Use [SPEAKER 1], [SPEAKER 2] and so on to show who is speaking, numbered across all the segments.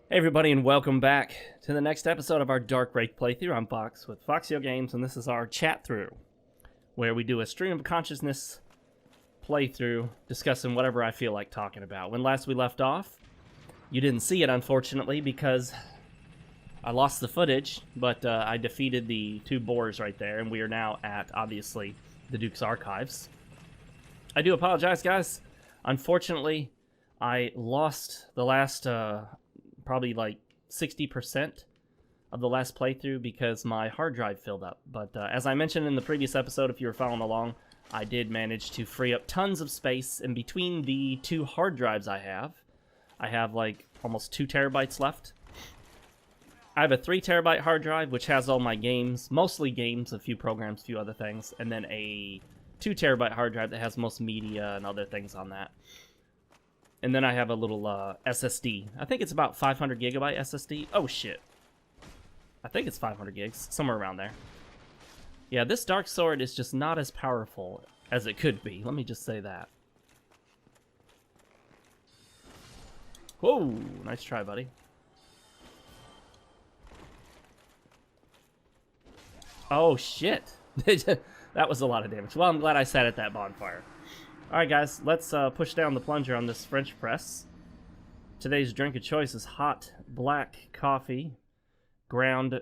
[SPEAKER 1] Hey everybody, and welcome back to the next episode of our Dark Wraith playthrough. I'm Fox with FoxeoGames, and this is our chat through, where we do a stream of consciousness playthrough, discussing whatever I feel like talking about. When last we left off, you didn't see it, unfortunately, because I lost the footage, but I defeated the two boars right there, and we are now at, obviously, the Duke's Archives. I do apologize, guys. Unfortunately, I lost the last... probably like 60% of the last playthrough because my hard drive filled up. But as I mentioned in the previous episode, if you were following along, I did manage to free up tons of space in between the two hard drives I have like almost 2 terabytes left. I have a 3 terabyte hard drive, which has all my games, mostly games, a few programs, a few other things, and then a 2 terabyte hard drive that has most media and other things on that. And then I have a little SSD. I think it's about 500 gigabyte SSD. Oh, shit. I think it's 500 gigs, somewhere around there. Yeah, this Dark Sword is just not as powerful as it could be. Let me just say that. Whoa, nice try, buddy. Oh, shit. That was a lot of damage. Well, I'm glad I sat at that bonfire. Alright guys, let's push down the plunger on this French press. Today's drink of choice is hot black coffee, ground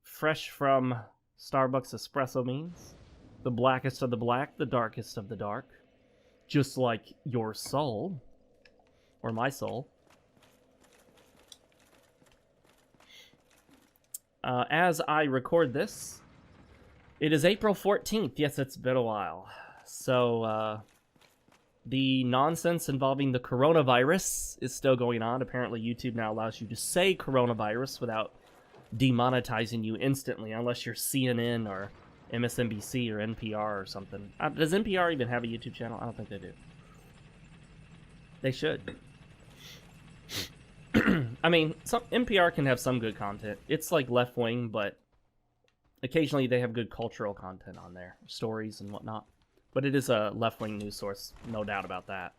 [SPEAKER 1] fresh from Starbucks espresso beans. The blackest of the black, the darkest of the dark. Just like your soul. Or my soul. As I record this, it is April 14th. Yes, it's been a while. So, the nonsense involving the coronavirus is still going on. Apparently, YouTube now allows you to say coronavirus without demonetizing you instantly, unless you're CNN or MSNBC or NPR or something. Does NPR even have a YouTube channel? I don't think they do. They should. I mean, NPR can have some good content. It's like left-wing, but occasionally they have good cultural content on there, stories and whatnot. But it is a left-wing news source, no doubt about that.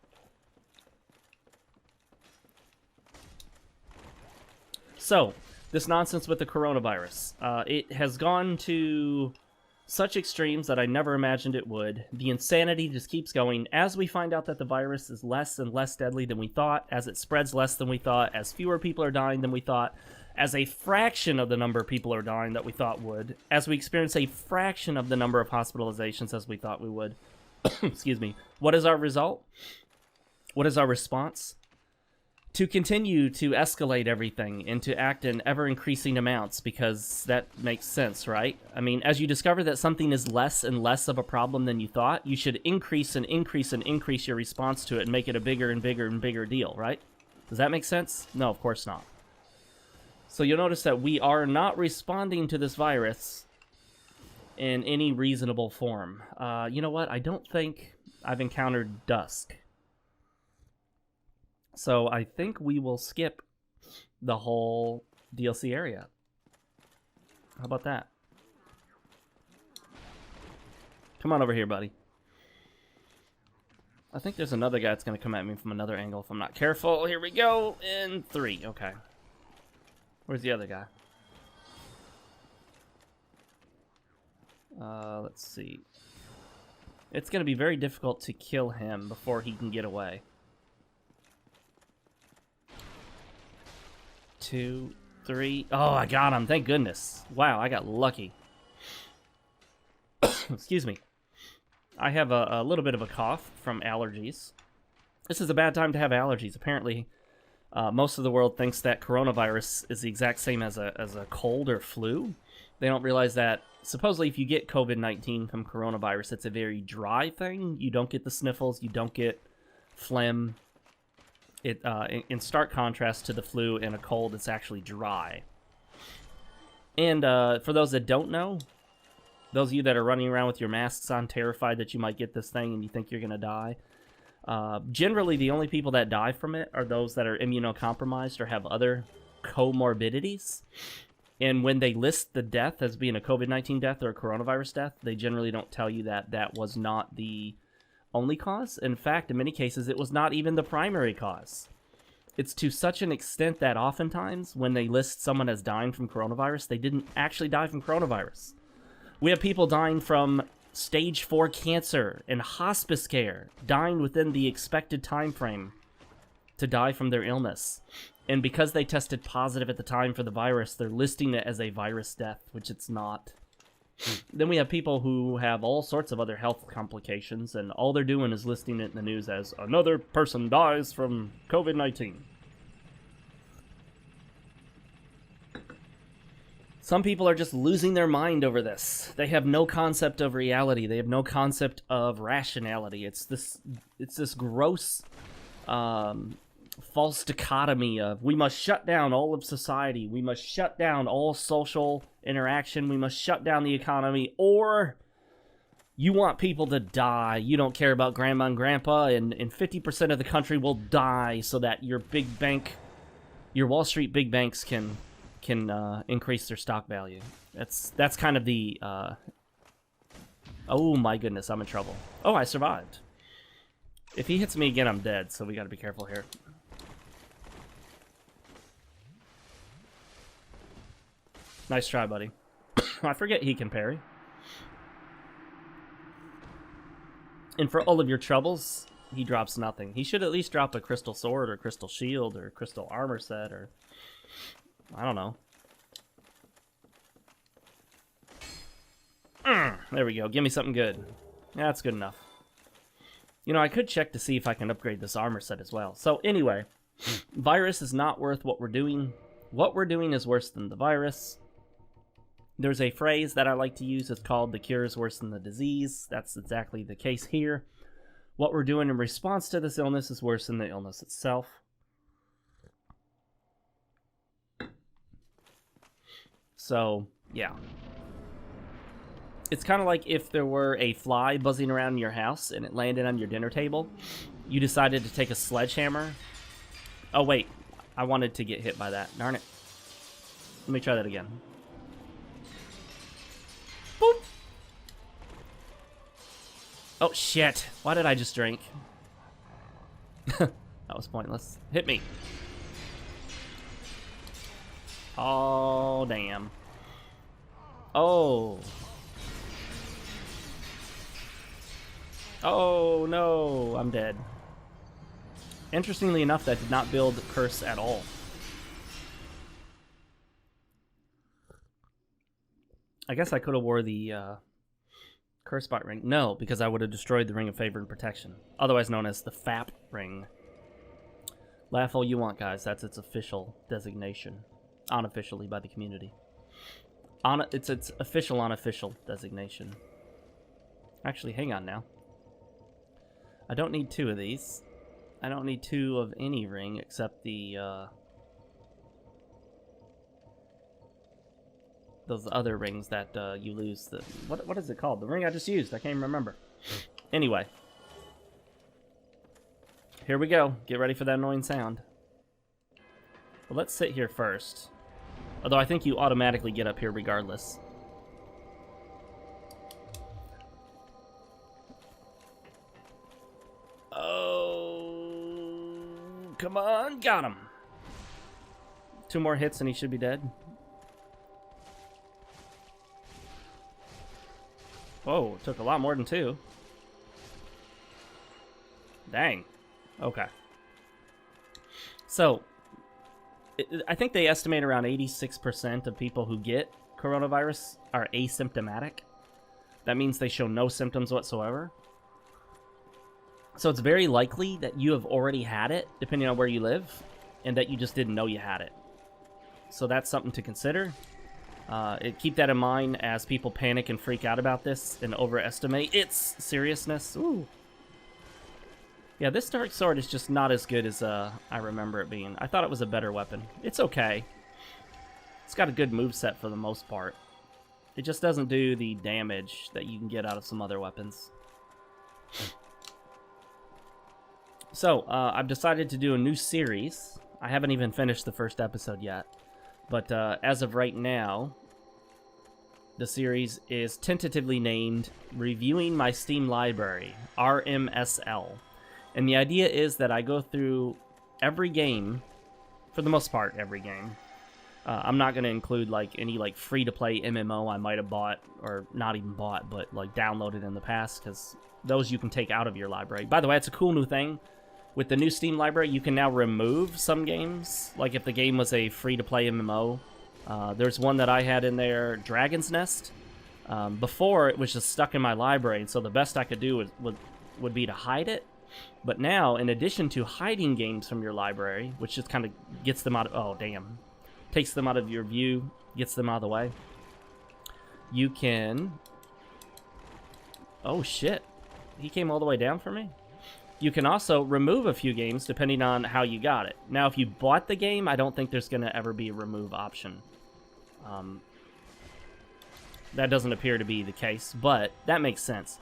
[SPEAKER 1] So, this nonsense with the coronavirus. It has gone to such extremes that I never imagined it would. The insanity just keeps going. As we find out that the virus is less and less deadly than we thought, as it spreads less than we thought, as fewer people are dying than we thought, as a fraction of the number of people are dying that we thought would, as we experience a fraction of the number of hospitalizations as we thought we would. Excuse me. What is our result? What is our response? To continue to escalate everything and to act in ever-increasing amounts, because that makes sense, right? I mean, as you discover that something is less and less of a problem than you thought, you should increase and increase and increase your response to it and make it a bigger and bigger and bigger deal, right? Does that make sense? No, of course not. So you'll notice that we are not responding to this virus in any reasonable form. You know what? I don't think I've encountered dusk. So I think we will skip the whole DLC area. How about that? Come on over here, buddy. I think there's another guy that's going to come at me from another angle if I'm not careful. Here we go. In 3. Okay. Where's the other guy? Let's see. It's going to be very difficult to kill him before he can get away. 2, 3. Oh, I got him. Thank goodness. Wow, I got lucky. Excuse me. I have a little bit of a cough from allergies. This is a bad time to have allergies. Apparently, most of the world thinks that coronavirus is the exact same as a cold or flu. They don't realize that supposedly if you get COVID-19 from coronavirus, it's a very dry thing. You don't get the sniffles. You don't get phlegm. It in stark contrast to the flu and a cold, it's actually dry. And for those that don't know, those of you that are running around with your masks on, terrified that you might get this thing and you think you're going to die, generally the only people that die from it are those that are immunocompromised or have other comorbidities. And when they list the death as being a COVID-19 death or a coronavirus death, they generally don't tell you that that was not the only cause. In fact, in many cases, it was not even the primary cause. it's to such an extent that oftentimes when they list someone as dying from coronavirus, they didn't actually die from coronavirus. We have people dying from stage 4 cancer and hospice care, dying within the expected time frame to die from their illness. And because they tested positive at the time for the virus, they're listing it as a virus death, which it's not. Then we have people who have all sorts of other health complications, and all they're doing is listing it in the news as another person dies from COVID-19. Some people are just losing their mind over this. They have no concept of reality. They have no concept of rationality. It's this gross false dichotomy of we must shut down all of society, we must shut down all social interaction, we must shut down the economy, or you want people to die. You don't care about grandma and grandpa, and 50% of the country will die so that your big bank, your Wall Street big banks can increase their stock value. That's kind of the oh my goodness, I'm in trouble. Oh, I survived. If he hits me again, I'm dead, so we gotta be careful here. Nice try, buddy. I forget he can parry. And for all of your troubles, he drops nothing. He should at least drop a crystal sword or crystal shield or crystal armor set or... I don't know. There we go. Give me something good. Yeah, that's good enough. You know, I could check to see if I can upgrade this armor set as well. So anyway, virus is not worth what we're doing. What we're doing is worse than the virus. There's a phrase that I like to use. It's called the cure is worse than the disease. That's exactly the case here. What we're doing in response to this illness is worse than the illness itself. So, yeah. It's kind of like if there were a fly buzzing around your house and it landed on your dinner table. You decided to take a sledgehammer. Oh, wait. I wanted to get hit by that. Darn it. Let me try that again. Boop. Oh, shit. Why did I just drink? That was pointless. Hit me. Oh, damn. Oh. Oh, no. I'm dead. Interestingly enough, that did not build Curse at all. I guess I could have wore the Curse Bite ring. No, because I would have destroyed the Ring of Favor and Protection. Otherwise known as the FAP ring. Laugh all you want, guys. That's its official designation. Unofficially by the community. It's its official unofficial designation. Actually, hang on now. I don't need 2 of these. I don't need 2 of any ring except the those other rings that you lose. What is it called? The ring I just used. I can't even remember. Anyway. Here we go. Get ready for that annoying sound. Well, let's sit here first. Although I think you automatically get up here regardless. Oh, come on. Got him. 2 more hits and he should be dead. Whoa, it took a lot more than 2. Dang. Okay. So, I think they estimate around 86% of people who get coronavirus are asymptomatic. That means they show no symptoms whatsoever. So it's very likely that you have already had it, depending on where you live, and that you just didn't know you had it. So that's something to consider. Keep that in mind as people panic and freak out about this and overestimate its seriousness. Ooh. Yeah, this Dark Sword is just not as good as I remember it being. I thought it was a better weapon. It's okay. It's got a good moveset for the most part. It just doesn't do the damage that you can get out of some other weapons. So, I've decided to do a new series. I haven't even finished the first episode yet. But as of right now, the series is tentatively named Reviewing My Steam Library, RMSL. And the idea is that I go through every game, for the most part, every game. I'm not going to include like any like free-to-play MMO I might have bought, or not even bought, but like downloaded in the past, because those you can take out of your library. By the way, it's a cool new thing. With the new Steam library, you can now remove some games. Like if the game was a free-to-play MMO. There's one that I had in there, Dragon's Nest. Before, it was just stuck in my library, and so the best I could do would be to hide it. But now, in addition to hiding games from your library, which just kind of gets them out of... Oh, damn. Takes them out of your view, gets them out of the way. You can... Oh, shit. He came all the way down for me? You can also remove a few games depending on how you got it. Now, if you bought the game, I don't think there's going to ever be a remove option. That doesn't appear to be the case, but that makes sense.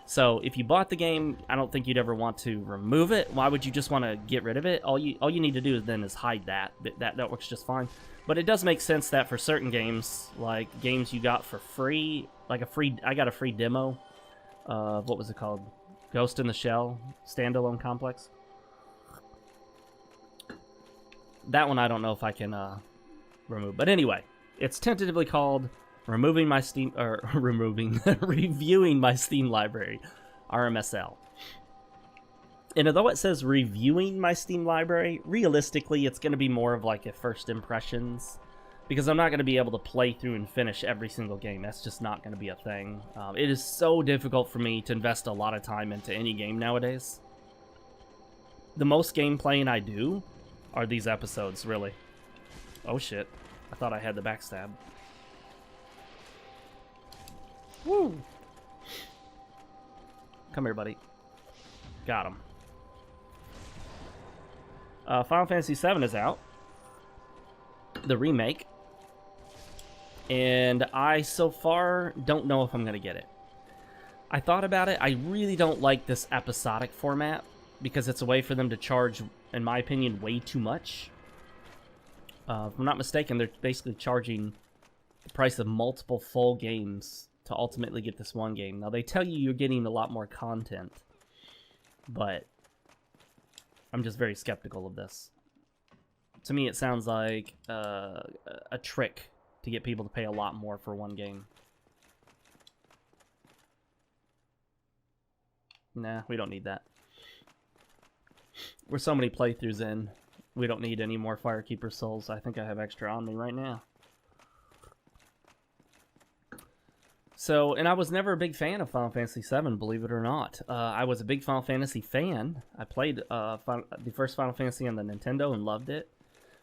[SPEAKER 1] So, if you bought the game, I don't think you'd ever want to remove it. Why would you just want to get rid of it? All you need to do then is hide that. That works just fine. But it does make sense that for certain games, like games you got for free, like I got a free demo of, what was it called? Ghost in the Shell Standalone Complex. That one I don't know if I can remove. But anyway, it's tentatively called reviewing my Steam library, RMSL. And although it says reviewing my Steam library, realistically it's going to be more of like a first impressions, because I'm not going to be able to play through and finish every single game. That's just not going to be a thing. It is so difficult for me to invest a lot of time into any game nowadays. The most game playing I do are these episodes, really. Oh shit, I thought I had the backstab. Woo! Come here, buddy. Got him. Final Fantasy VII is out. The remake. And I, so far, don't know if I'm going to get it. I thought about it. I really don't like this episodic format, because it's a way for them to charge, in my opinion, way too much. If I'm not mistaken, they're basically charging the price of multiple full games to ultimately get this one game. Now, they tell you you're getting a lot more content, but I'm just very skeptical of this. To me, it sounds like a trick to get people to pay a lot more for one game. Nah, we don't need that. We're so many playthroughs in, we don't need any more Firekeeper Souls. I think I have extra on me right now. So, and I was never a big fan of Final Fantasy VII, believe it or not. I was a big Final Fantasy fan. I played the first Final Fantasy on the Nintendo and loved it.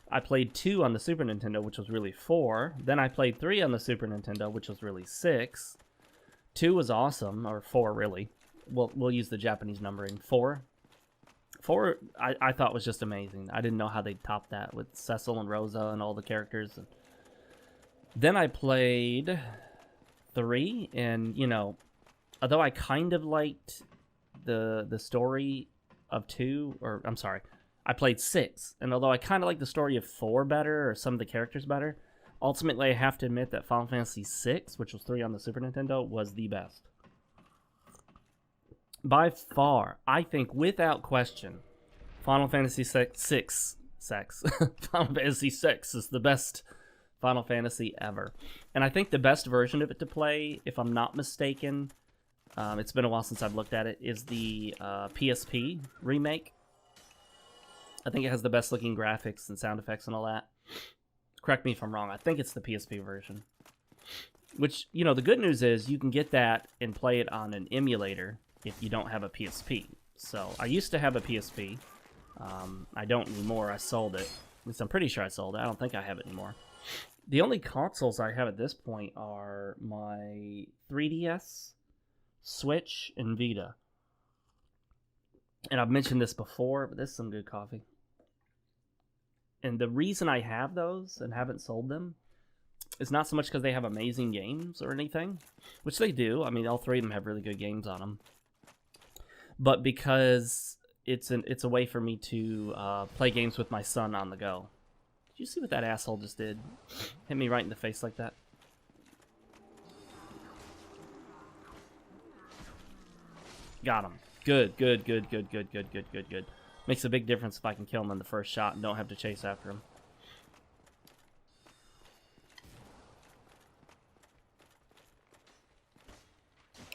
[SPEAKER 1] I played 2 on the Super Nintendo, which was really 4. Then I played 3 on the Super Nintendo, which was really 6. 2 was awesome, or 4 really. We'll use the Japanese numbering. 4. 4 I thought was just amazing. I didn't know how they'd top that with Cecil and Rosa and all the characters. Then I played 3, and you know, although I kind of liked the story of 2, or I'm sorry, I played 6, and although I kind of like the story of 4 better, or some of the characters better, ultimately I have to admit that Final Fantasy 6, which was 3 on the Super Nintendo, was the best. By far, I think without question, Final Fantasy 6 Final Fantasy 6 is the best Final Fantasy ever. And I think the best version of it to play, if I'm not mistaken, it's been a while since I've looked at it, is the PSP remake. I think it has the best looking graphics and sound effects and all that. Correct me if I'm wrong. I think it's the PSP version. Which, you know, the good news is you can get that and play it on an emulator if you don't have a PSP. So, I used to have a PSP. I don't anymore. I sold it. At least I'm pretty sure I sold it. I don't think I have it anymore. The only consoles I have at this point are my 3DS, Switch, and Vita. And I've mentioned this before, but this is some good coffee. And the reason I have those and haven't sold them is not so much because they have amazing games or anything, which they do. I mean, all 3 of them have really good games on them. But because it's a way for me to play games with my son on the go. Did you see what that asshole just did? Hit me right in the face like that. Got him. Good. Makes a big difference if I can kill him in the first shot and don't have to chase after him.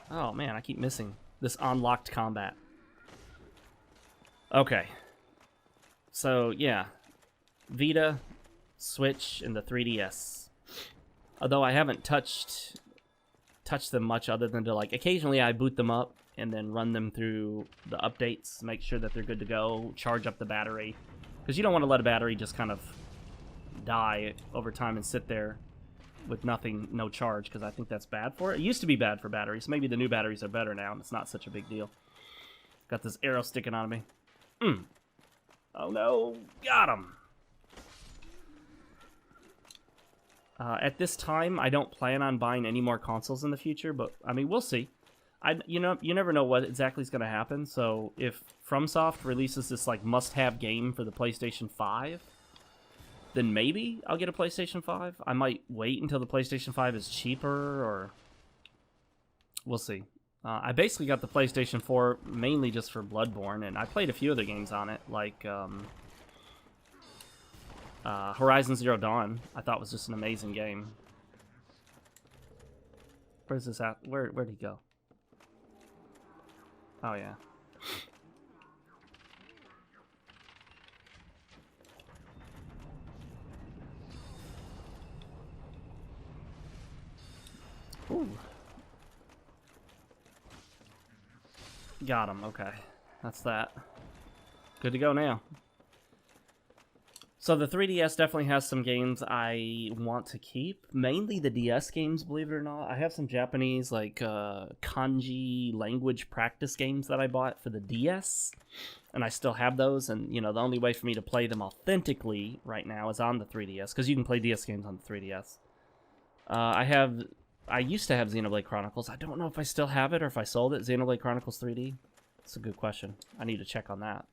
[SPEAKER 1] Oh man, I keep missing this unlocked combat. Okay. So, yeah. Vita, Switch, and the 3DS. Although I haven't touched them much other than to, like, occasionally I boot them up and then run them through the updates, make sure that they're good to go, charge up the battery. Because you don't want to let a battery just kind of die over time and sit there with nothing, no charge, because I think that's bad for it. It used to be bad for batteries. Maybe the new batteries are better now and it's not such a big deal. Got this arrow sticking out of me. Oh no, got him. At this time, I don't plan on buying any more consoles in the future, but I mean, we'll see. You never know what exactly is going to happen. So if FromSoft releases this like must-have game for the PlayStation 5, then maybe I'll get a PlayStation 5. I might wait until the PlayStation 5 is cheaper, or we'll see. I basically got the PlayStation 4 mainly just for Bloodborne, and I played a few other games on it, like Horizon Zero Dawn. I thought was just an amazing game. Where's this at? Where'd he go? Oh yeah. Ooh. Got him, okay. That's that. Good to go now. So the 3DS definitely has some games I want to keep. Mainly the DS games, believe it or not. I have some Japanese, like, kanji language practice games that I bought for the DS. And I still have those, and, you know, the only way for me to play them authentically right now is on the 3DS, because you can play DS games on the 3DS. I used to have Xenoblade Chronicles. I don't know if I still have it or if I sold it. Xenoblade Chronicles 3D. That's a good question. I need to check on that.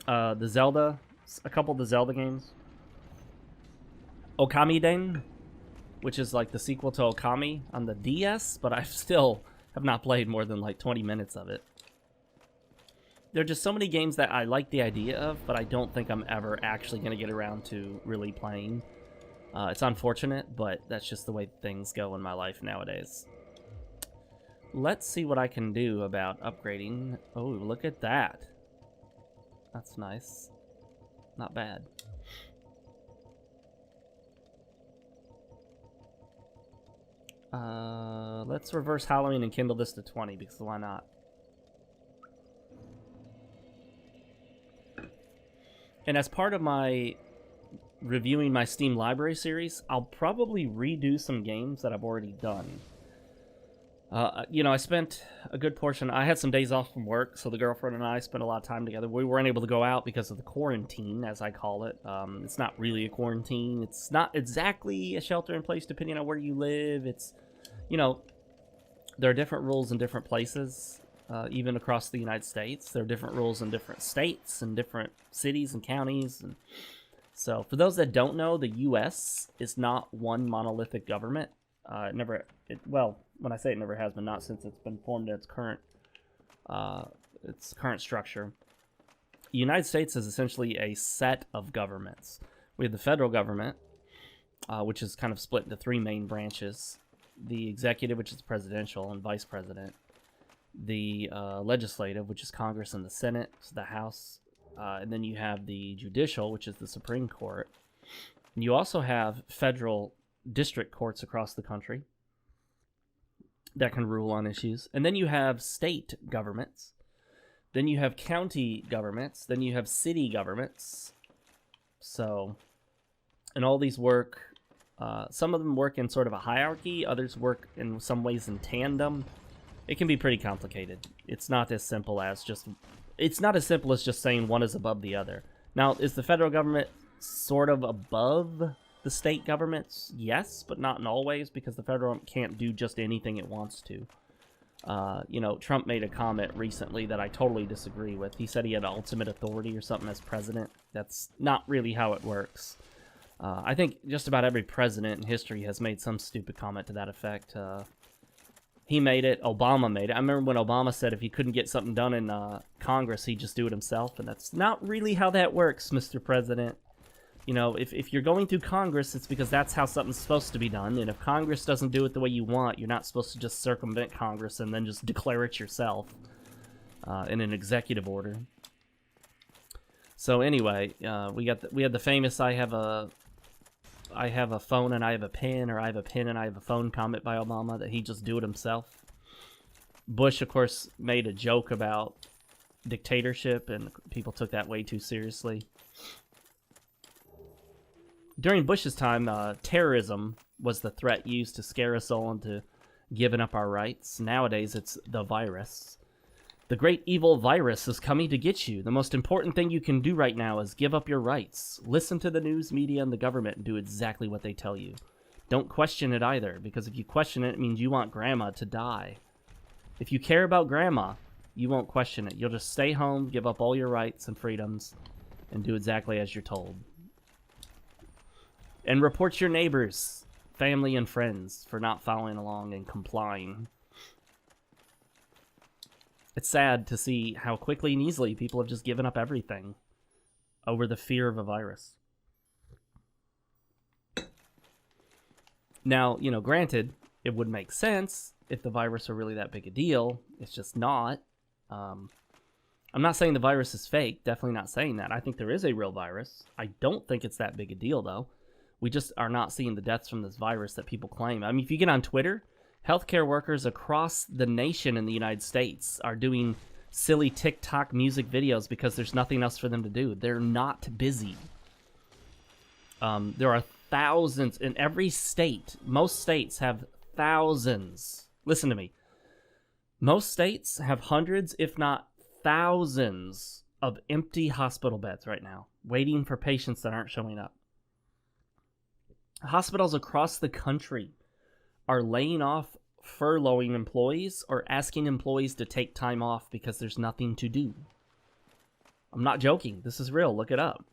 [SPEAKER 1] The Zelda, a couple of the Zelda games. Okamiden, which is like the sequel to Okami on the DS, but I still have not played more than like 20 minutes of it. There are just so many games that I like the idea of, but I don't think I'm ever actually going to get around to really playing. It's unfortunate, but that's just the way things go in my life nowadays. Let's see what I can do about upgrading. Oh, look at that. That's nice. Not bad. Let's reverse Halloween and kindle this to 20, because why not? And as part of my reviewing my Steam library series, I'll probably redo some games that I've already done. You know, I spent a good portion... I had some days off from work, so the girlfriend and I spent a lot of time together. We weren't able to go out because of the quarantine, as I call it. It's not really a quarantine. It's not exactly a shelter-in-place, depending on where you live. It's, you know, there are different rules in different places, even across the United States. There are different rules in different states and different cities and counties. And so, for those that don't know, the U.S. is not one monolithic government. Well, when I say it never has been, not since it's been formed in its current structure. The United States is essentially a set of governments. We have the federal government, which is kind of split into three main branches. The executive, which is presidential and vice president. The legislative, which is Congress and the Senate, so the House. And then you have the judicial, which is the Supreme Court. And you also have federal district courts across the country that can rule on issues. And then you have state governments. Then you have county governments. Then you have city governments. So, and all these work, some of them work in sort of a hierarchy. Others work in some ways in tandem. It can be pretty complicated. It's not as simple as just saying one is above the other. Now, is the federal government sort of above the state governments? Yes, but not in all ways, because the federal government can't do just anything it wants to. You know, Trump made a comment recently that I totally disagree with. He said he had ultimate authority or something as president. That's not really how it works. I think just about every president in history has made some stupid comment to that effect. He made it. Obama made it. I remember when Obama said if he couldn't get something done in Congress, he'd just do it himself. And that's not really how that works, Mr. President. You know, if you're going through Congress, it's because that's how something's supposed to be done. And if Congress doesn't do it the way you want, you're not supposed to just circumvent Congress and then just declare it yourself in an executive order. So anyway, we had the famous I have a phone and I have a pen, or I have a pen and I have a phone comment by Obama that he just do it himself. Bush, of course, made a joke about dictatorship, and people took that way too seriously. During Bush's time, terrorism was the threat used to scare us all into giving up our rights. Nowadays, it's the virus. The great evil virus is coming to get you. The most important thing you can do right now is give up your rights. Listen to the news media and the government and do exactly what they tell you. Don't question it either, because if you question it, it means you want grandma to die. If you care about grandma, you won't question it. You'll just stay home, give up all your rights and freedoms, and do exactly as you're told. And report your neighbors, family, and friends for not following along and complying. It's sad to see how quickly and easily people have just given up everything over the fear of a virus. Now, you know, granted, it would make sense if the virus were really that big a deal. It's just not. I'm not saying the virus is fake. Definitely not saying that. I think there is a real virus. I don't think it's that big a deal, though. We just are not seeing the deaths from this virus that people claim. I mean, if you get on Twitter, healthcare workers across the nation in the United States are doing silly TikTok music videos because there's nothing else for them to do. They're not busy. There are thousands in every state. Most states have thousands. Listen to me. Most states have hundreds, if not thousands, of empty hospital beds right now, waiting for patients that aren't showing up. Hospitals across the country are laying off, furloughing employees, or asking employees to take time off because there's nothing to do. I'm not joking. This is real. Look it up.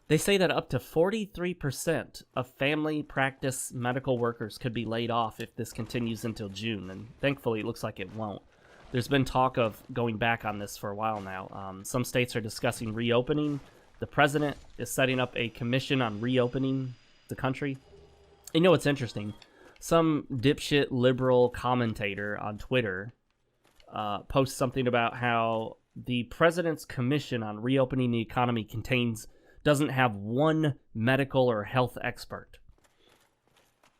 [SPEAKER 1] They say that up to 43% of family practice medical workers could be laid off if this continues until June, and thankfully it looks like it won't. There's been talk of going back on this for a while now. Some states are discussing reopening. The president is setting up a commission on reopening the country. You know what's interesting? Some dipshit liberal commentator on Twitter posts something about how the president's commission on reopening the economy doesn't have one medical or health expert.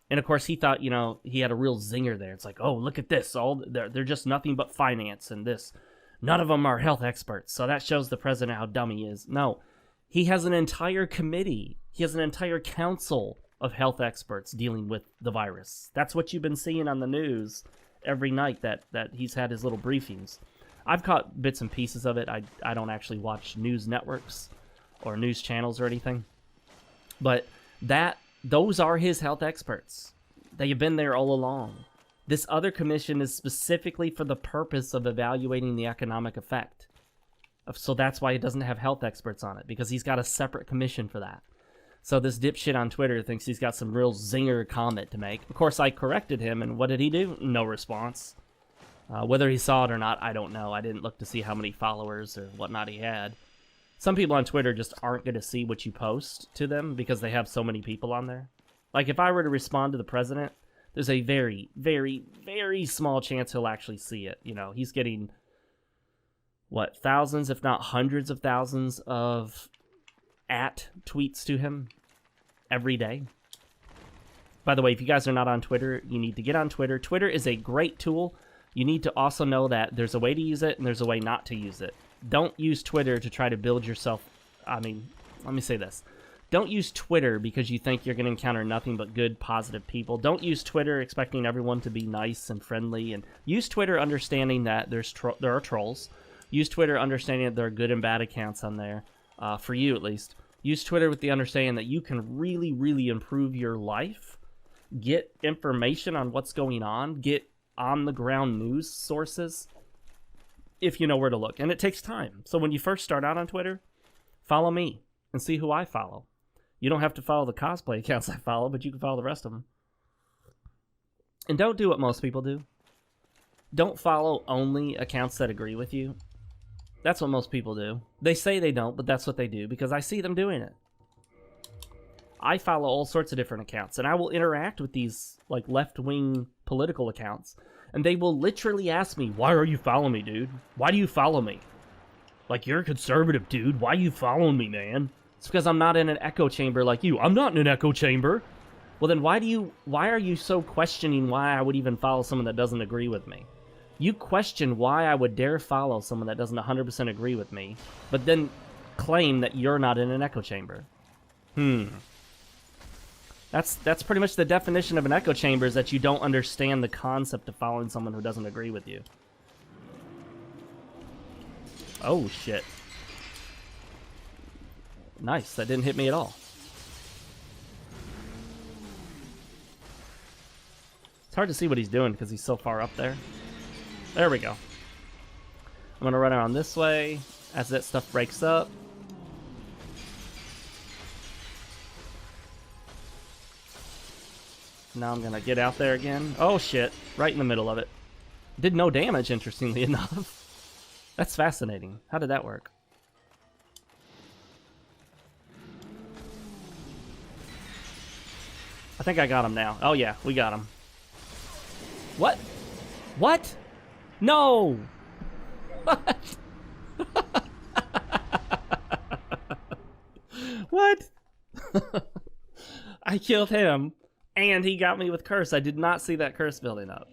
[SPEAKER 1] And of course he thought, you know, he had a real zinger there. It's like, oh, look at this. They're just nothing but finance and this. None of them are health experts. So that shows the president how dumb he is. No, he has an entire committee. He has an entire council of health experts dealing with the virus. That's what you've been seeing on the news every night that he's had his little briefings. I've caught bits and pieces of it. I don't actually watch news networks or news channels or anything. But those are his health experts. They have been there all along. This other commission is specifically for the purpose of evaluating the economic effect. So that's why he doesn't have health experts on it, because he's got a separate commission for that. So this dipshit on Twitter thinks he's got some real zinger comment to make. Of course, I corrected him, and what did he do? No response. Whether he saw it or not, I don't know. I didn't look to see how many followers or whatnot he had. Some people on Twitter just aren't going to see what you post to them because they have so many people on there. Like, if I were to respond to the president, there's a very, very, very small chance he'll actually see it. You know, he's getting, thousands, if not hundreds of thousands of tweets to him every day. By the way, if you guys are not on Twitter, you need to get on Twitter. Twitter is a great tool. You need to also know that there's a way to use it and there's a way not to use it. Don't use Twitter to try to build yourself. I mean, let me say this. Don't use Twitter because you think you're going to encounter nothing but good, positive people. Don't use Twitter expecting everyone to be nice and friendly. And use Twitter understanding that there are trolls. Use Twitter understanding that there are good and bad accounts on there, for you at least. Use Twitter with the understanding that you can really, really improve your life. Get information on what's going on. Get on-the-ground news sources if you know where to look. And it takes time. So when you first start out on Twitter, follow me and see who I follow. You don't have to follow the cosplay accounts I follow, but you can follow the rest of them. And don't do what most people do. don't follow only accounts that agree with you. That's what most people do. They say they don't, but that's what they do because I see them doing it. I follow all sorts of different accounts, and I will interact with these like left-wing political accounts, and they will literally ask me, "Why are you following me, dude? Why do you follow me? Like, you're a conservative, dude. Why are you following me, man?" It's because I'm not in an echo chamber like you. I'm not in an echo chamber. Well, then why are you so questioning why I would even follow someone that doesn't agree with me? You question why I would dare follow someone that doesn't 100% agree with me, but then claim that you're not in an echo chamber. That's pretty much the definition of an echo chamber, is that you don't understand the concept of following someone who doesn't agree with you. Oh, shit. Nice, that didn't hit me at all. It's hard to see what he's doing because he's so far up there. There we go. I'm going to run around this way as that stuff breaks up. Now I'm going to get out there again. Oh, shit. Right in the middle of it. Did no damage, interestingly enough. That's fascinating. How did that work? I think I got him now. Oh, yeah. We got him. What? What? No! What? What? I killed him, and he got me with curse. I did not see that curse building up.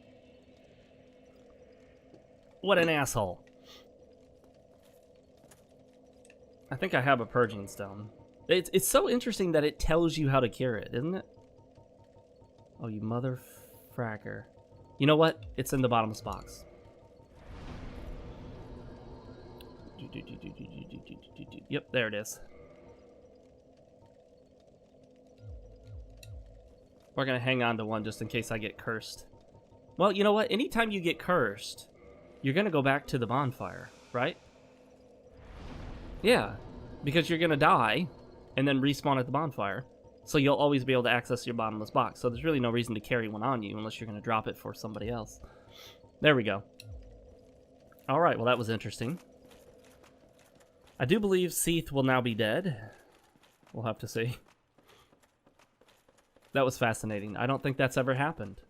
[SPEAKER 1] What an asshole. I think I have a purging stone. It's so interesting that it tells you how to cure it, isn't it? Oh, you mother fracker. You know what? It's in the bottomless box. Yep, there it is. We're gonna hang on to one just in case I get cursed. Well, you know what? Anytime you get cursed, you're gonna go back to the bonfire, right? Yeah, because you're gonna die and then respawn at the bonfire. So you'll always be able to access your bottomless box. So there's really no reason to carry one on you unless you're gonna drop it for somebody else. There we go. Alright, well that was interesting. I do believe Seath will now be dead. We'll have to see. That was fascinating. I don't think that's ever happened.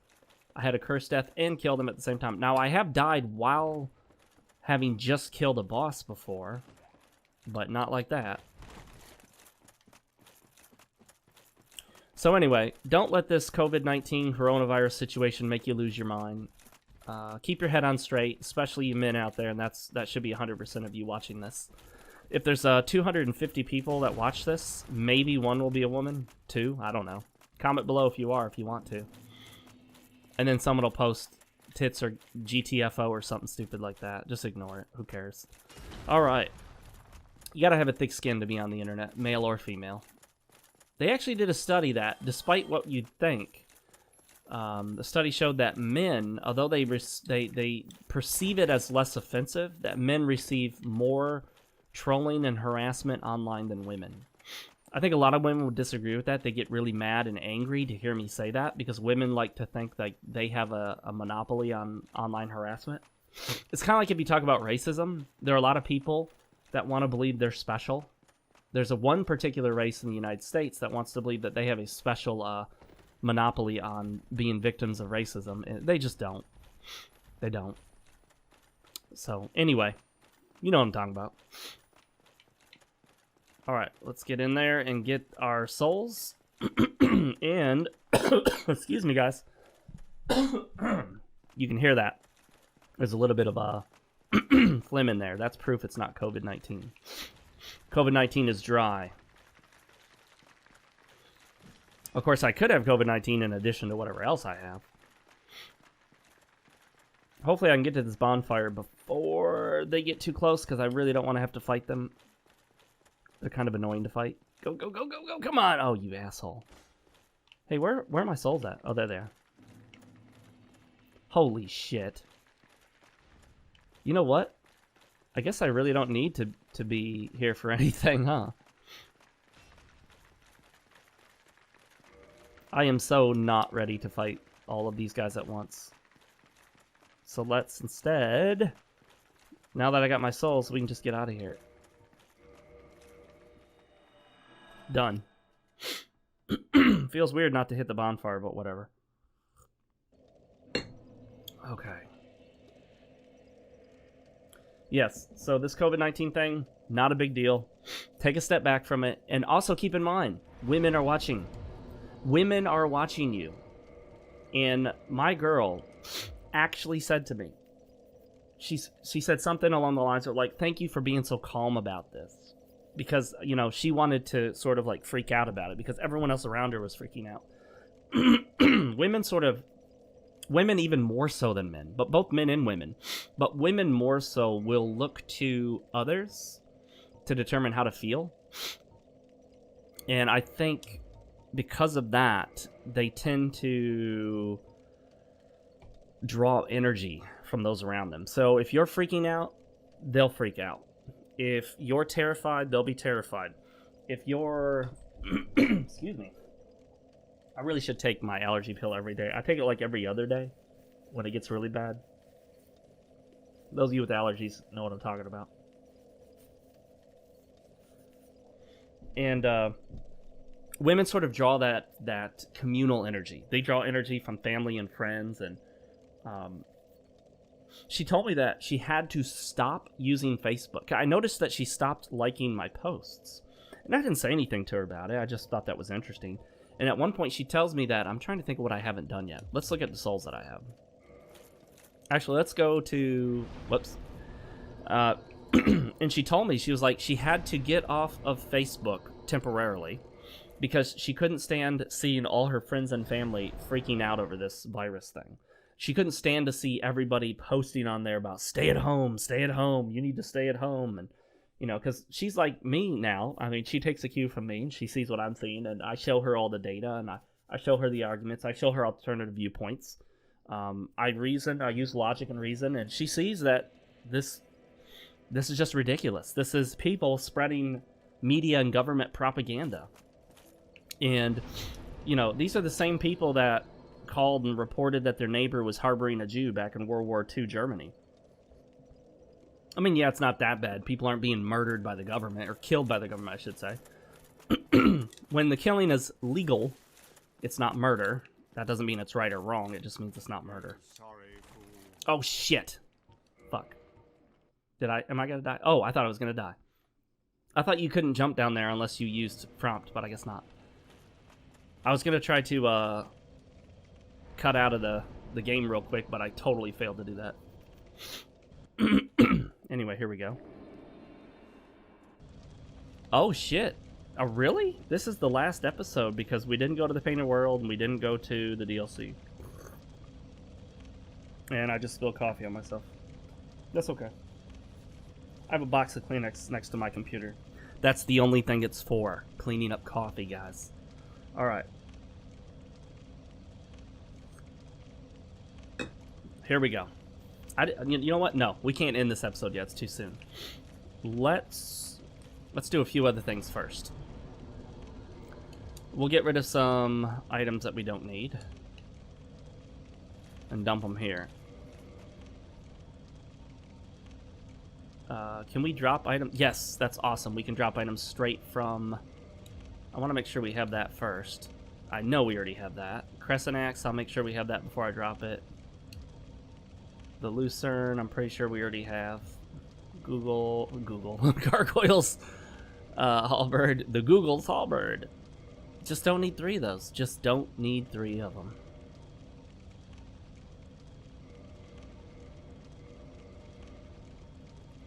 [SPEAKER 1] I had a cursed death and killed him at the same time. Now, I have died while having just killed a boss before, but not like that. So anyway, don't let this COVID-19 coronavirus situation make you lose your mind. Keep your head on straight, especially you men out there, and that should be 100% of you watching this. If there's 250 people that watch this, maybe one will be a woman, 2, I don't know. Comment below if you want to. And then someone will post tits or GTFO or something stupid like that. Just ignore it. Who cares? Alright. You gotta have a thick skin to be on the internet, male or female. They actually did a study that, despite what you'd think, the study showed that men, although they perceive it as less offensive, that men receive more trolling and harassment online than women. I think a lot of women would disagree with that. They get really mad and angry to hear me say that because women like to think that they have a monopoly on online harassment. It's kind of like if you talk about racism. There are a lot of people that want to believe they're special. There's one particular race in the United States that wants to believe that they have a special monopoly on being victims of racism. And they just don't. They don't. So, anyway, you know what I'm talking about. Alright, let's get in there and get our souls. And, excuse me, guys. You can hear that. There's a little bit of a phlegm in there. That's proof it's not COVID-19. COVID-19 is dry. Of course, I could have COVID-19 in addition to whatever else I have. Hopefully I can get to this bonfire before they get too close, because I really don't want to have to fight them. They're kind of annoying to fight. Go, go, go, go, go, come on! Oh, you asshole. Hey, where are my souls at? Oh, they're there. Holy shit. You know what? I guess I really don't need to be here for anything, huh? I am so not ready to fight all of these guys at once. So let's instead, now that I got my souls, we can just get out of here. Done. Feels weird not to hit the bonfire, but whatever. Okay. Yes, so this COVID-19 thing, not a big deal. Take a step back from it. And also keep in mind, women are watching. Women are watching you. And my girl actually said to me, she said something along the lines of like, thank you for being so calm about this. Because, you know, she wanted to sort of like freak out about it because everyone else around her was freaking out. Women even more so than men, but both men and women. But women more so will look to others to determine how to feel. And I think because of that, they tend to draw energy from those around them. So if you're freaking out, they'll freak out. If you're terrified, they'll be terrified. If you're... Excuse me. I really should take my allergy pill every day. I take it like every other day when it gets really bad. Those of you with allergies know what I'm talking about. And women sort of draw that communal energy. They draw energy from family and friends. And she told me that she had to stop using Facebook. I noticed that she stopped liking my posts. And I didn't say anything to her about it. I just thought that was interesting. And at one point she tells me that, I'm trying to think of what I haven't done yet. Let's look at the souls that I have. Actually, let's go to, whoops. And she told me, she was like, she had to get off of Facebook temporarily because she couldn't stand seeing all her friends and family freaking out over this virus thing. She couldn't stand to see everybody posting on there about stay at home, you need to stay at home. And, you know, because she's like me now. I mean, she takes a cue from me and she sees what I'm seeing, and I show her all the data, and I show her the arguments, I show her alternative viewpoints. I reason, I use logic and reason, and she sees that this is just ridiculous. This is people spreading media and government propaganda. And, you know, these are the same people that called and reported that their neighbor was harboring a Jew back in World War II Germany. I mean, yeah, it's not that bad. People aren't being murdered by the government, or killed by the government, I should say. When the killing is legal, it's not murder. That doesn't mean it's right or wrong. It just means it's not murder. Oh, shit. Fuck. Am I gonna die? Oh, I thought I was gonna die. I thought you couldn't jump down there unless you used prompt, but I guess not. I was gonna try to, cut out of the game real quick, but I totally failed to do that. Anyway, here we go. Oh, shit. Oh, really? This is the last episode because we didn't go to the Painted World and we didn't go to the DLC. And I just spilled coffee on myself. That's okay. I have a box of Kleenex next to my computer. That's the only thing it's for. Cleaning up coffee, guys. Alright. Here we go. You know what? No, we can't end this episode yet. It's too soon. Let's do a few other things first. We'll get rid of some items that we don't need and dump them here. Can we drop items? Yes, that's awesome. We can drop items straight from... I want to make sure we have that first. I know we already have that. Crescent Axe, I'll make sure we have that before I drop it. The Lucerne, I'm pretty sure we already have. Google. Gargoyles. Halberd. The Google's Halberd. Just don't need 3 of those. Just don't need 3 of them.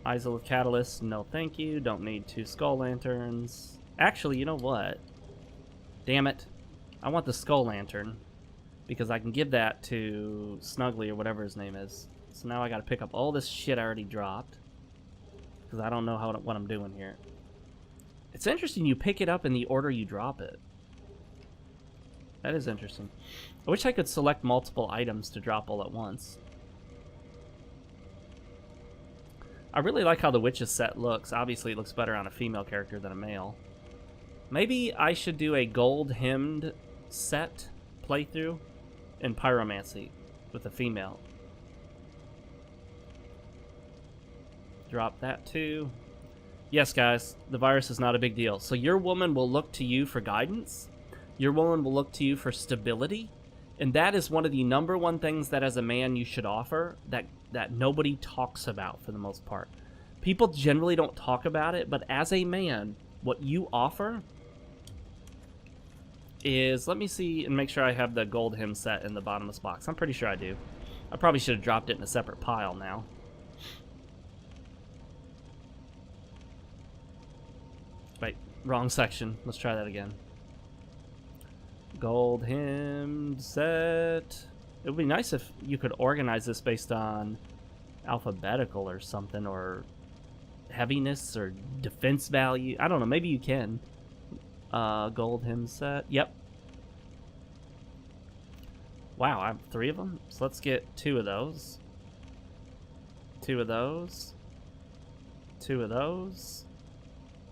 [SPEAKER 1] Isle of Catalyst, no thank you. Don't need 2 Skull Lanterns. Actually, you know what? Damn it. I want the Skull Lantern. Because I can give that to Snuggly or whatever his name is. So now I gotta pick up all this shit I already dropped. Because I don't know what I'm doing here. It's interesting you pick it up in the order you drop it. That is interesting. I wish I could select multiple items to drop all at once. I really like how the Witch's set looks. Obviously it looks better on a female character than a male. Maybe I should do a gold hemmed set playthrough in Pyromancy with a female. Drop that too. Yes, guys, the virus is not a big deal. So your woman will look to you for guidance. Your woman will look to you for stability. And that is one of the #1 things that as a man you should offer that nobody talks about for the most part. People generally don't talk about it, but as a man, what you offer is, let me see and make sure I have the gold hem set in the bottom of this box. I'm pretty sure I do. I probably should have dropped it in a separate pile now. Wait, wrong section. Let's try that again. Gold hemmed set. It would be nice if you could organize this based on alphabetical or something, or heaviness or defense value. I don't know. Maybe you can. Gold hem set. Yep. Wow, I have 3 of them. So let's get 2 of those. 2 of those. 2 of those.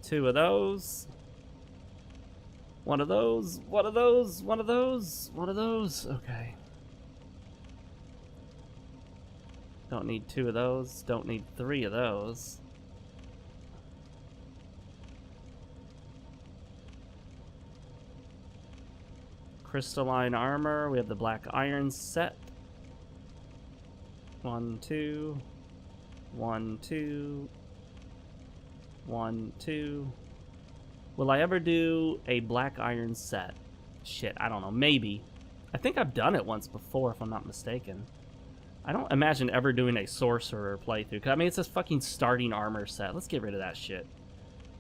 [SPEAKER 1] 2 of those. 1 of those. 1 of those. 1 of those. 1 of those. Okay. Don't need 2 of those. Don't need 3 of those. Crystalline armor. We have the black iron set. 1, 2. 1, 2. 1, 2. Will I ever do a black iron set? Shit, I don't know. Maybe. I think I've done it once before, if I'm not mistaken. I don't imagine ever doing a sorcerer playthrough. 'Cause, I mean, it's a fucking starting armor set. Let's get rid of that shit.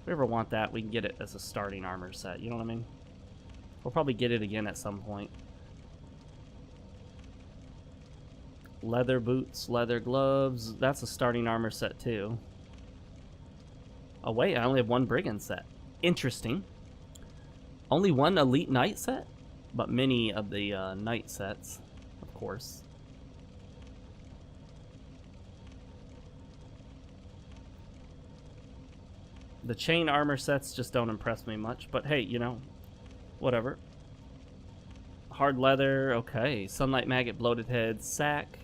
[SPEAKER 1] If we ever want that, we can get it as a starting armor set. You know what I mean? We'll probably get it again at some point. Leather boots, leather gloves. That's a starting armor set, too. Oh, wait. I only have 1 brigand set. Interesting. Only 1 elite knight set, but many of the knight sets, of course. The chain armor sets just don't impress me much, but hey, you know, whatever. Hard leather, okay. Sunlight maggot, bloated head, sack,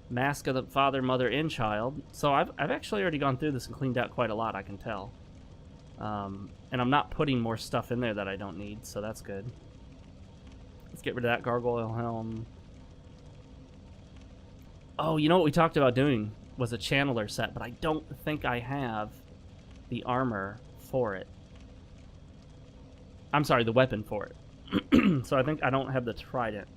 [SPEAKER 1] mask of the father, mother, and child. So I've actually already gone through this and cleaned out quite a lot, I can tell. And I'm not putting more stuff in there that I don't need, so that's good. Let's get rid of that gargoyle helm. Oh, you know what we talked about doing was a channeler set, but I don't think I have the armor for it. I'm sorry, the weapon for it. So I think I don't have the trident.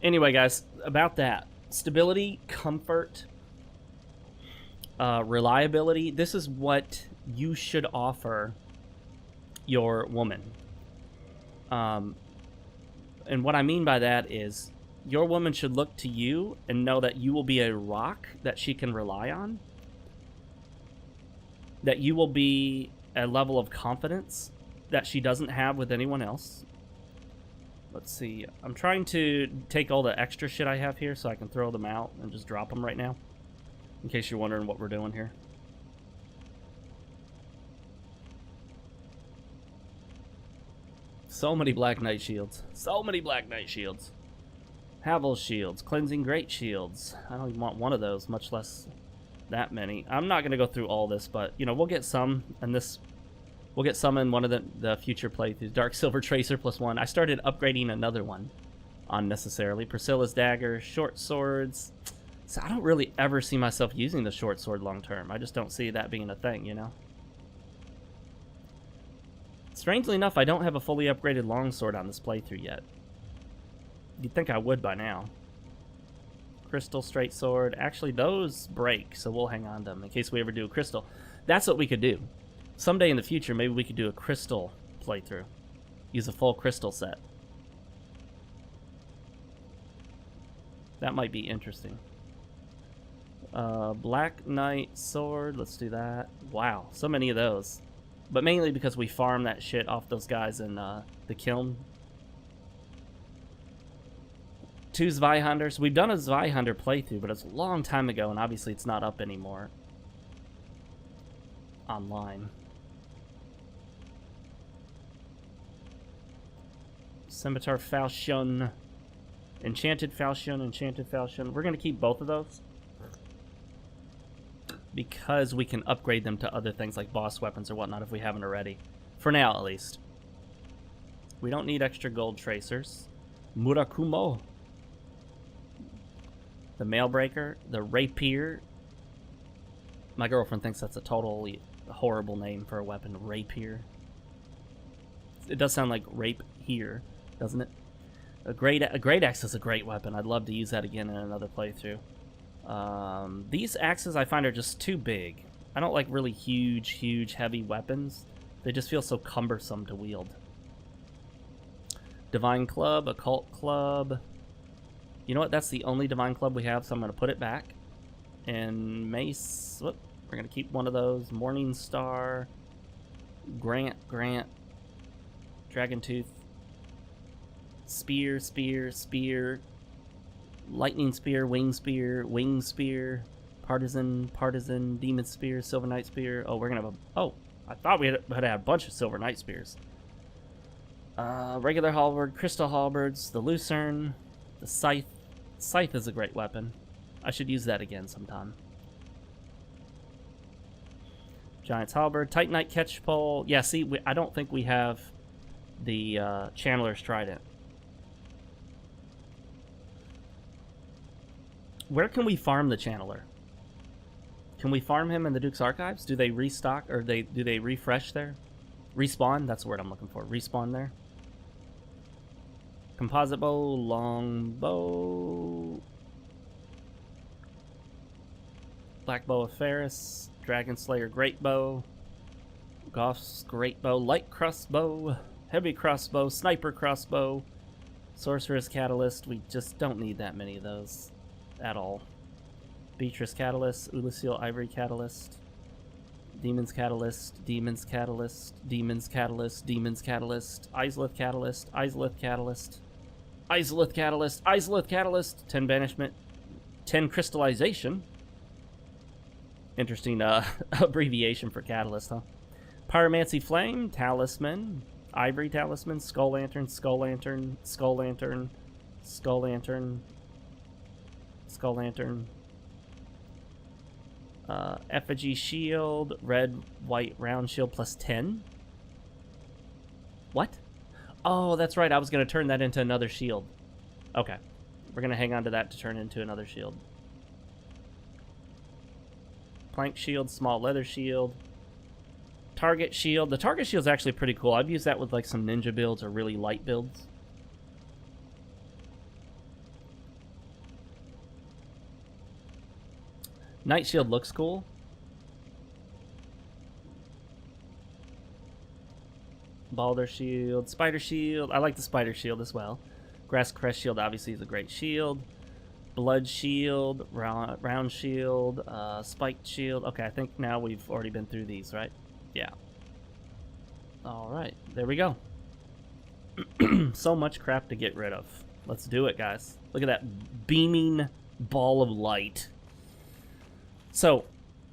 [SPEAKER 1] Anyway, guys, about that. Stability, comfort, reliability. This is what you should offer your woman. And what I mean by that is your woman should look to you and know that you will be a rock that she can rely on. That you will be a level of confidence that she doesn't have with anyone else. Let's see. I'm trying to take all the extra shit I have here so I can throw them out and just drop them right now. In case you're wondering what we're doing here. So many Black Knight shields. So many Black Knight shields. Havel's shields. Cleansing Great shields. I don't even want 1 of those, much less that many. I'm not going to go through all this, but, you know, we'll get some, and this... We'll get some in one of the future playthroughs. Dark Silver Tracer +1. I started upgrading another one unnecessarily. Priscilla's Dagger, short swords. So I don't really ever see myself using the short sword long term. I just don't see that being a thing, you know? Strangely enough, I don't have a fully upgraded longsword on this playthrough yet. You'd think I would by now. Crystal straight sword. Actually, those break, so we'll hang on to them in case we ever do a crystal. That's what we could do. Someday in the future, maybe we could do a crystal playthrough. Use a full crystal set. That might be interesting. Black Knight sword. Let's do that. Wow, so many of those. But mainly because we farm that shit off those guys in the kiln. 2 Zweihander. We've done a Zweihander playthrough, but it's a long time ago, and obviously it's not up anymore. Online. Scimitar Falchion. Enchanted Falchion, Enchanted Falchion. We're going to keep both of those. because we can upgrade them to other things like boss weapons or whatnot if we haven't already. For now, at least. We don't need extra gold tracers. Murakumo. The Mailbreaker. The Rapier. My girlfriend thinks that's a totally horrible name for a weapon. Rapier. It does sound like rape here, doesn't it? A great axe is a great weapon. I'd love to use that again in another playthrough. These axes I find are just too big. I don't like really huge, heavy weapons. They just feel so cumbersome to wield. Divine Club, Occult Club. You know what? That's the only Divine Club we have, so I'm going to put it back. And Mace. Whoop, we're going to keep one of those. Morning Star. Grant. Dragon Tooth. Spear. Lightning Spear, Wing Spear, Partisan, Demon Spear, Silver Knight Spear. Oh, we're gonna have a... Oh, I thought we had a bunch of Silver Knight Spears. Regular halberd, crystal halberds, the Lucerne, the Scythe. Scythe is a great weapon. I should use that again sometime. Giant's halberd, Titanite catchpole. Yeah, see, I don't think we have the Chandler's Trident. Where can we farm the Channeler? Can we farm him in the Duke's Archives? Do they restock, or do they refresh there? Respawn? That's the word I'm looking for. Respawn there. Composite bow, long bow. Black bow of Ferris. Dragon Slayer great bow. Goff's great bow. Light crossbow. Heavy crossbow. Sniper crossbow. Sorcerer's Catalyst. We just don't need that many of those at all. Beatrice Catalyst, Ulysseal Ivory Catalyst, Demon's Catalyst, Demon's Catalyst, Demon's Catalyst, Demon's Catalyst, Izalith Catalyst, Izalith Catalyst, Izalith Catalyst, Izalith Catalyst, 10 Banishment, 10 Crystallization. Interesting abbreviation for Catalyst, huh? Pyromancy Flame, Talisman, Ivory Talisman, Skull Lantern, Skull Lantern, Skull Lantern, Skull Lantern, Skull Lantern, Effigy Shield, red, white, round shield plus 10. What? Oh, that's right. I was going to turn that into another shield. Okay. We're going to hang on to that to turn into another shield. Plank shield, small leather shield. Target shield. The target shield is actually pretty cool. I've used that with like some ninja builds or really light builds. Night Shield looks cool. Balder Shield, Spider Shield. I like the Spider Shield as well. Grass Crest Shield obviously is a great shield. Blood Shield, Round Shield, Spiked Shield. Okay, I think now we've already been through these, right? Yeah. Alright, there we go. So much crap to get rid of. Let's do it, guys. Look at that beaming ball of light. So,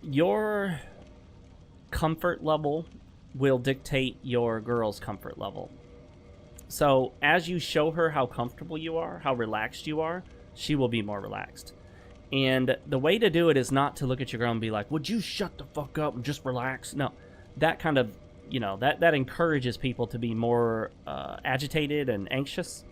[SPEAKER 1] your comfort level will dictate your girl's comfort level. So, as you show her how comfortable you are, how relaxed you are, she will be more relaxed. And the way to do it is not to look at your girl and be like, would you shut the fuck up and just relax? No, that kind of, you know, that encourages people to be more agitated and anxious.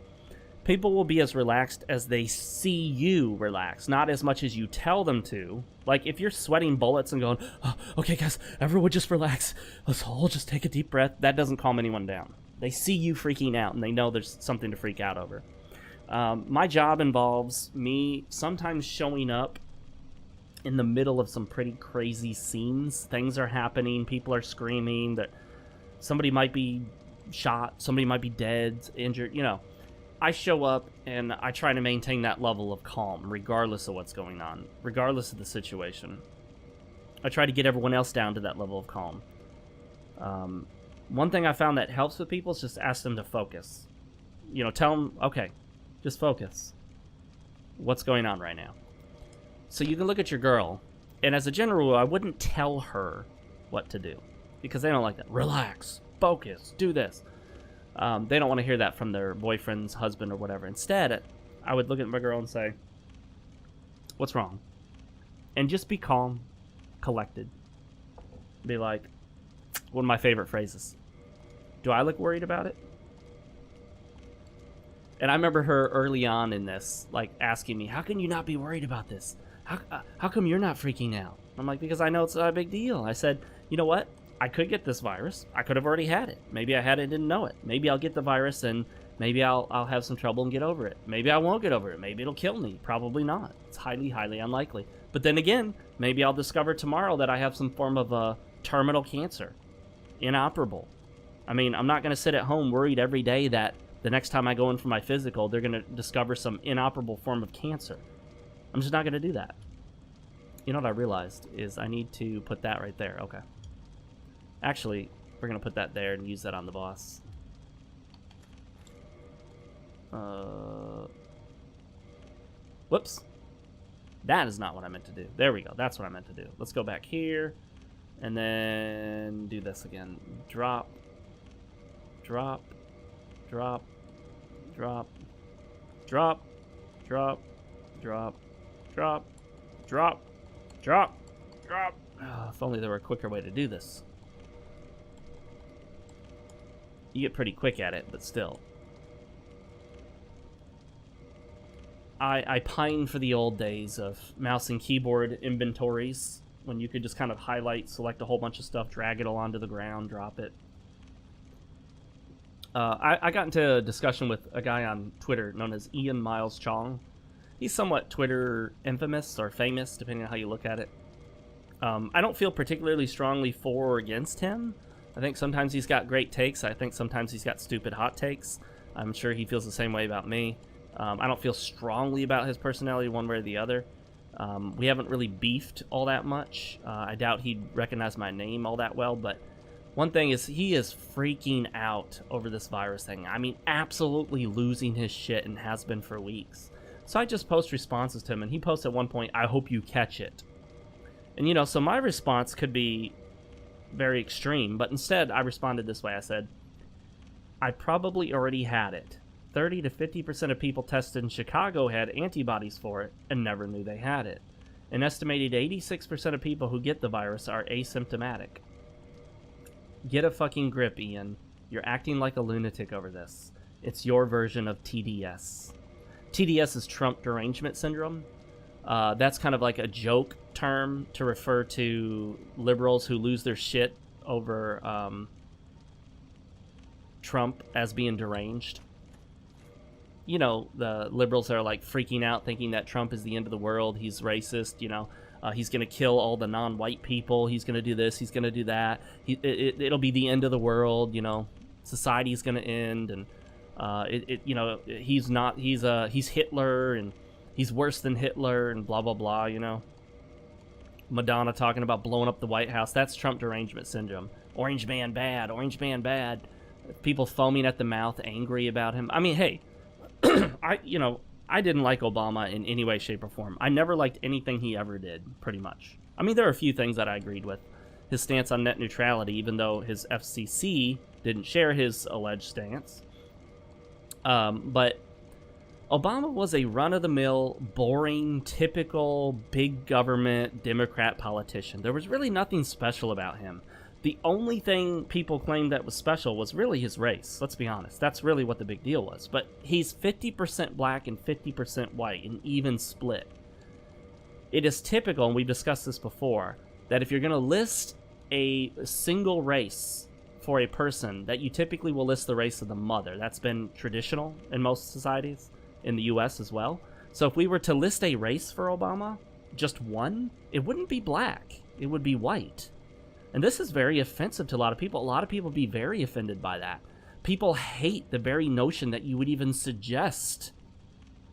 [SPEAKER 1] People will be as relaxed as they see you relax, not as much as you tell them to. Like, if you're sweating bullets and going, oh, okay, guys, everyone just relax. Let's all just take a deep breath. That doesn't calm anyone down. They see you freaking out, and they know there's something to freak out over. My job involves me sometimes showing up in the middle of some pretty crazy scenes. Things are happening. People are screaming. That somebody might be shot. Somebody might be dead, injured, you know. I show up and I try to maintain that level of calm regardless of what's going on, regardless of the situation. I try to get everyone else down to that level of calm. One thing I found that helps with people is just ask them to focus. You know, tell them, okay, just focus. What's going on right now? So you can look at your girl, and as a general rule, I wouldn't tell her what to do because they don't like that. Relax, focus, do this. They don't want to hear that from their boyfriend's husband or whatever. Instead, I would look at my girl and say, what's wrong? And just be calm. collected. Be like, one of my favorite phrases. Do I look worried about it? And I remember her early on in this, like, asking me, how can you not be worried about this? How come you're not freaking out? I'm like, because I know it's not a big deal. I said, you know what? I could get this virus. I could have already had it. Maybe I had it and didn't know it. Maybe I'll get the virus and maybe I'll have some trouble and get over it. Maybe I won't get over it. Maybe it'll kill me. Probably not. It's highly, highly unlikely. But then again, maybe I'll discover tomorrow that I have some form of terminal cancer. Inoperable. I mean, I'm not going to sit at home worried every day that the next time I go in for my physical, they're going to discover some inoperable form of cancer. I'm just not going to do that. You know what I realized is I need to put that right there. Okay. Actually, we're going to put that there and use that on the boss. Whoops. That is not what I meant to do. There we go. That's what I meant to do. Let's go back here and then do this again. Drop. Drop. Drop. Drop. Drop. Drop. Drop. Drop. Drop. Drop. Drop. Oh, if only there were a quicker way to do this. You get pretty quick at it, but still. I pine for the old days of mouse and keyboard inventories when you could just kind of highlight, select a whole bunch of stuff, drag it all onto the ground, drop it. I got into a discussion with a guy on Twitter known as Ian Miles Chong. He's somewhat Twitter infamous or famous, depending on how you look at it. I don't feel particularly strongly for or against him. I think sometimes he's got great takes. I think sometimes he's got stupid hot takes. I'm sure he feels the same way about me. I don't feel strongly about his personality one way or the other. We haven't really beefed all that much. I doubt he'd recognize my name all that well, but one thing is he is freaking out over this virus thing. I mean, absolutely losing his shit and has been for weeks. So I just post responses to him, and he posts at one point, I hope you catch it. And, you know, so my response could be very extreme, but instead I responded this way. I said, I probably already had it. 30 to 50% of people tested in Chicago had antibodies for it and never knew they had it. An estimated 86% of people who get the virus are asymptomatic. Get a fucking grip, Ian. You're acting like a lunatic over this. It's your version of TDS. TDS is Trump derangement syndrome. That's kind of like a joke term to refer to liberals who lose their shit over Trump as being deranged. You know, the liberals are like freaking out thinking that Trump is the end of the world. He's racist, you know. He's going to kill all the non-white people. He's going to do this. He's going to do that. It'll be the end of the world, you know. Society's going to end, and you know, he's Hitler, and he's worse than Hitler, and blah blah blah, you know. Madonna talking about blowing up the White House. That's Trump derangement syndrome. Orange man bad. Orange man bad. People foaming at the mouth, angry about him. I mean, hey, I didn't like Obama in any way, shape, or form. I never liked anything he ever did, pretty much. I mean, there are a few things that I agreed with. His stance on net neutrality, even though his FCC didn't share his alleged stance. But Obama was a run-of-the-mill, boring, typical, big government Democrat politician. There was really nothing special about him. The only thing people claimed that was special was really his race. Let's be honest. That's really what the big deal was. But he's 50% black and 50% white, an even split. It is typical, and we've discussed this before, that if you're going to list a single race for a person, that you typically will list the race of the mother. That's been traditional in most societies, in the U.S. as well. So if we were to list a race for Obama, just one, it wouldn't be black. It would be white. And this is very offensive to a lot of people. A lot of people be very offended by that. People hate the very notion that you would even suggest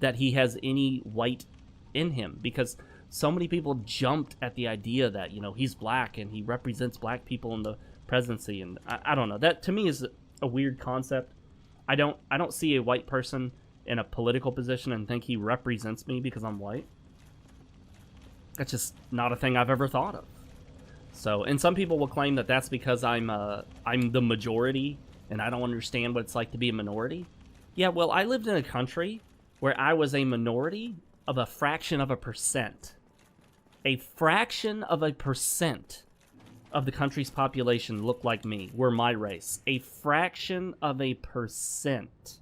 [SPEAKER 1] that he has any white in him, because so many people jumped at the idea that, you know, he's black and he represents black people in the presidency. And I don't know. That to me is a weird concept. I don't see a white person in a political position and think he represents me because I'm white. That's just not a thing I've ever thought of. So, and some people will claim that that's because I'm the majority and I don't understand what it's like to be a minority. Yeah, well, I lived in a country where I was a minority of a fraction of a percent. a fraction of a percent of the country's population look like me, were my race. A fraction of a percent.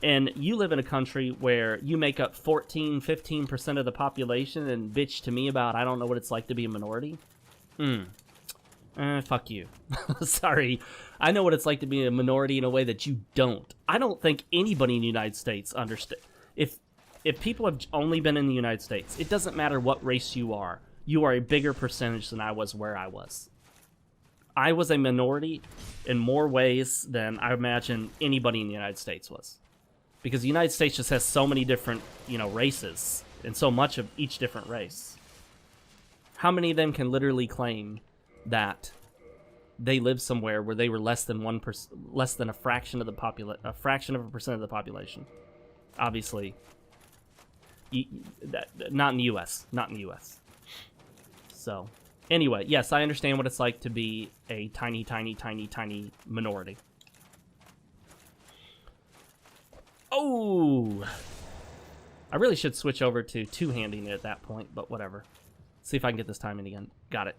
[SPEAKER 1] And you live in a country where you make up 14, 15% of the population and bitch to me about I don't know what it's like to be a minority? Fuck you. Sorry. I know what it's like to be a minority in a way that you don't. I don't think anybody in the United States understands. If people have only been in the United States, it doesn't matter what race you are a bigger percentage than I was where I was. I was a minority in more ways than I imagine anybody in the United States was. Because the United States just has so many different, races, and so much of each different race. How many of them can literally claim that they live somewhere where they were less than a fraction of a fraction of a percent of the population? Obviously, not in the U.S. Not in the U.S. So, anyway, yes, I understand what it's like to be a tiny, tiny, tiny, tiny minority. Oh! I really should switch over to two-handing it at that point, but whatever. See if I can get this timing again. Got it.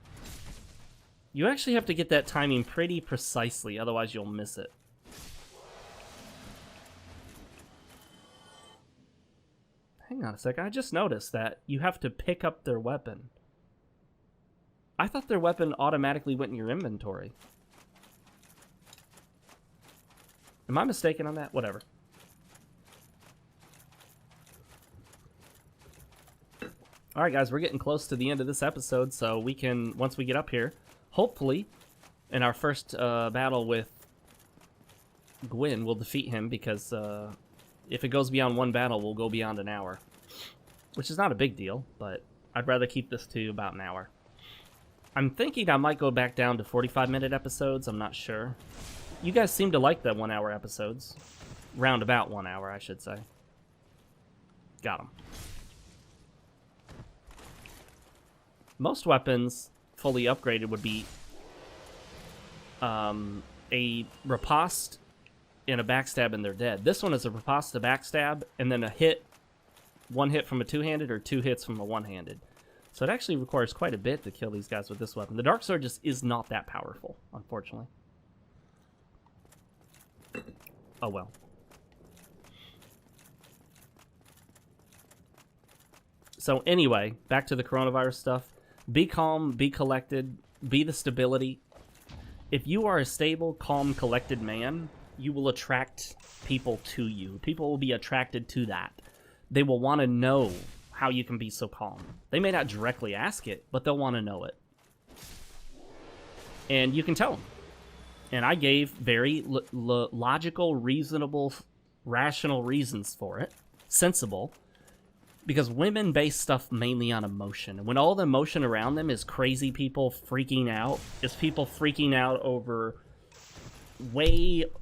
[SPEAKER 1] You actually have to get that timing pretty precisely, otherwise you'll miss it. Hang on a second, I just noticed that you have to pick up their weapon. I thought their weapon automatically went in your inventory. Am I mistaken on that? Whatever. Alright guys, we're getting close to the end of this episode, so we can, once we get up here, hopefully, in our first battle with Gwyn, we'll defeat him, because if it goes beyond one battle, we'll go beyond an hour. Which is not a big deal, but I'd rather keep this to about an hour. I'm thinking I might go back down to 45-minute episodes, I'm not sure. You guys seem to like the 1 hour episodes. Roundabout 1 hour, I should say. Got him. Most weapons, fully upgraded, would be a riposte and a backstab and they're dead. This one is a riposte, a backstab, and then a hit, one hit from a two-handed or two hits from a one-handed. So it actually requires quite a bit to kill these guys with this weapon. The Dark Sword just is not that powerful, unfortunately. Oh well. So anyway, back to the coronavirus stuff. Be calm, be collected, be the stability. If you are a stable, calm, collected man, you will attract people to you. People will be attracted to that. They will want to know how you can be so calm. They may not directly ask it, but they'll want to know it. And you can tell them. And I gave very logical, reasonable, rational reasons for it. Sensible. Because women base stuff mainly on emotion. And when all the emotion around them is crazy people freaking out, is people freaking out over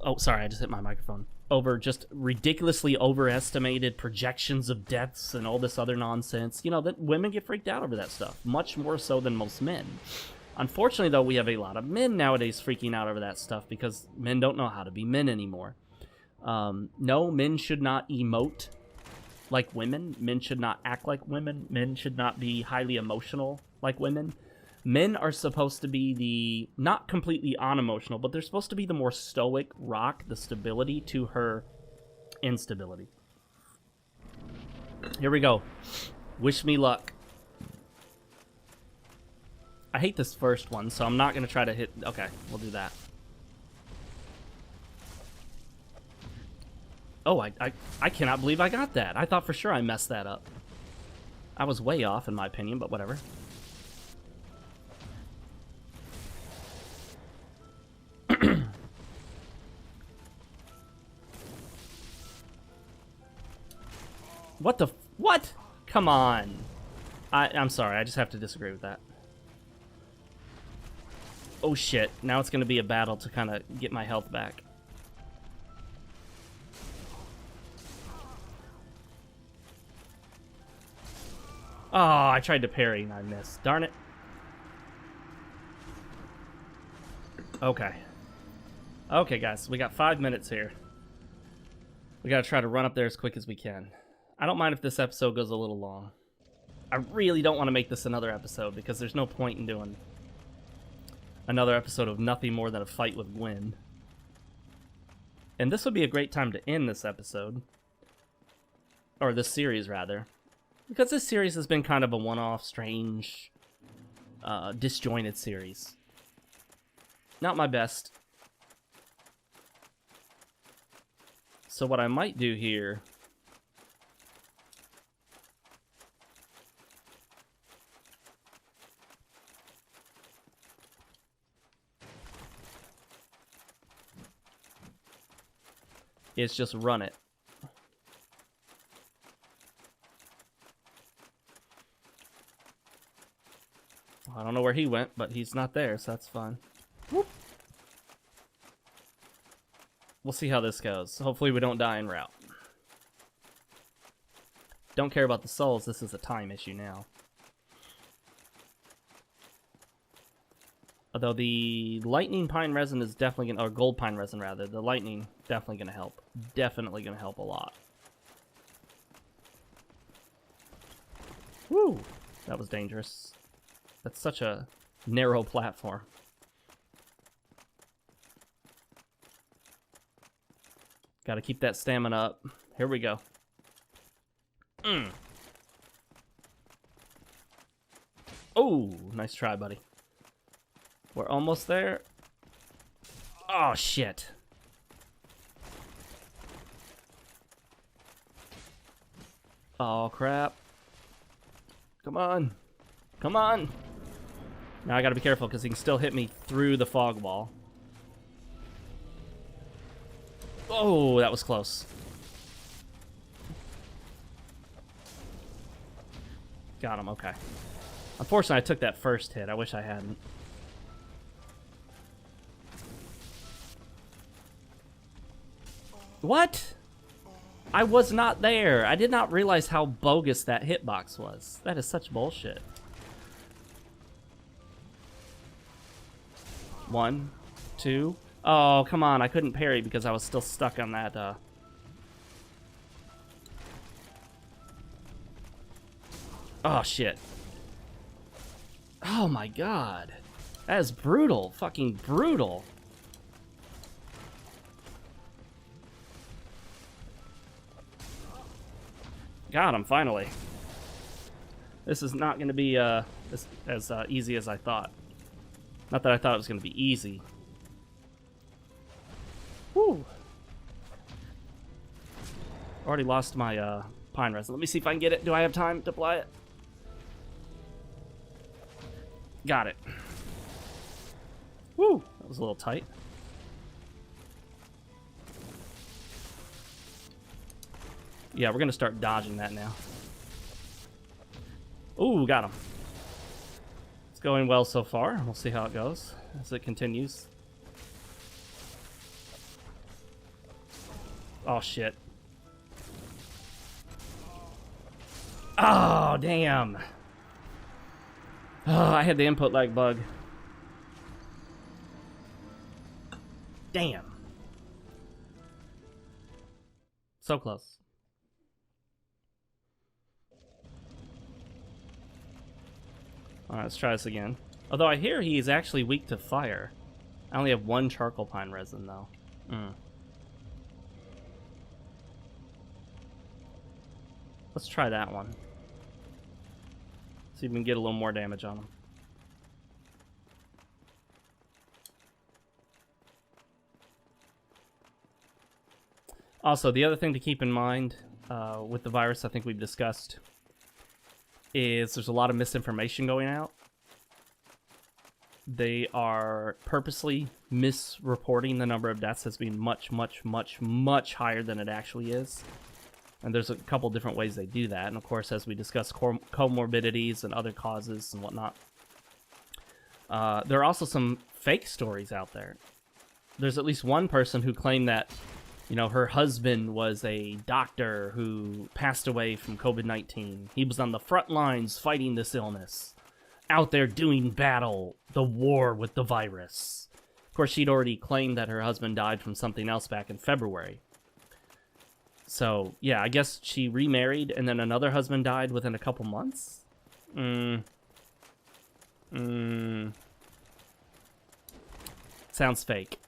[SPEAKER 1] oh, sorry, I just hit my microphone. Over just ridiculously overestimated projections of deaths and all this other nonsense. That women get freaked out over that stuff. Much more so than most men. Unfortunately, though, we have a lot of men nowadays freaking out over that stuff because men don't know how to be men anymore. No, men should not emote like women. Men should not act like women. Men should not be highly emotional like women. Men are supposed to be the, not completely unemotional, but they're supposed to be the more stoic rock, the stability to her instability. Here we go. Wish me luck. I hate this first one, so I'm not going to try to hit... Okay, we'll do that. Oh, I cannot believe I got that. I thought for sure I messed that up. I was way off, in my opinion, but whatever. What the... What? Come on. I'm sorry, I just have to disagree with that. Oh shit, now it's going to be a battle to kind of get my health back. Oh, I tried to parry and I missed. Darn it. Okay. Okay, guys, we got 5 minutes here. We gotta try to run up there as quick as we can. I don't mind if this episode goes a little long. I really don't want to make this another episode because there's no point in doing another episode of nothing more than a fight with Gwen. And this would be a great time to end this episode. Or this series, rather. Because this series has been kind of a one-off, strange, disjointed series. Not my best. So what I might do here is just run it. I don't know where he went, but he's not there, so that's fine. Whoop. We'll see how this goes. Hopefully we don't die en route. Don't care about the souls, this is a time issue now. Although the lightning pine resin is definitely gonna, or gold pine resin rather, the lightning definitely gonna help. Definitely gonna help a lot. Woo! That was dangerous. That's such a narrow platform. Gotta keep that stamina up. Here we go. Oh, nice try, buddy. We're almost there. Oh, shit. Oh, crap. Come on. Come on. Now I gotta be careful because he can still hit me through the fog wall. Oh, that was close. Got him, okay. Unfortunately, I took that first hit. I wish I hadn't. What? I was not there. I did not realize how bogus that hitbox was. That is such bullshit. 1, 2. Oh, come on. I couldn't parry because I was still stuck on that, Oh, shit. Oh, my God. That is brutal. Fucking brutal. Got him, finally. This is not going to be as easy as I thought. Not that I thought it was going to be easy. Woo! Already lost my pine resin. Let me see if I can get it. Do I have time to apply it? Got it. Woo! That was a little tight. Yeah, we're going to start dodging that now. Ooh, got him. It's going well so far. We'll see how it goes as it continues. Oh, shit. Oh, damn. Oh, I had the input lag bug. Damn. So close. Alright, let's try this again. Although I hear he is actually weak to fire. I only have 1 charcoal pine resin, though. Let's try that one. See if we can get a little more damage on him. Also, the other thing to keep in mind with the virus, I think we've discussed, is there's a lot of misinformation going out. They are purposely misreporting the number of deaths as being much, much, much, much higher than it actually is. And there's a couple different ways they do that. And of course, as we discuss comorbidities and other causes and whatnot, there are also some fake stories out there. There's at least one person who claimed that, you know, her husband was a doctor who passed away from COVID-19. He was on the front lines fighting this illness, out there doing battle, the war with the virus. Of course, she'd already claimed that her husband died from something else back in February. So, yeah, I guess she remarried and then another husband died within a couple months. Sounds fake.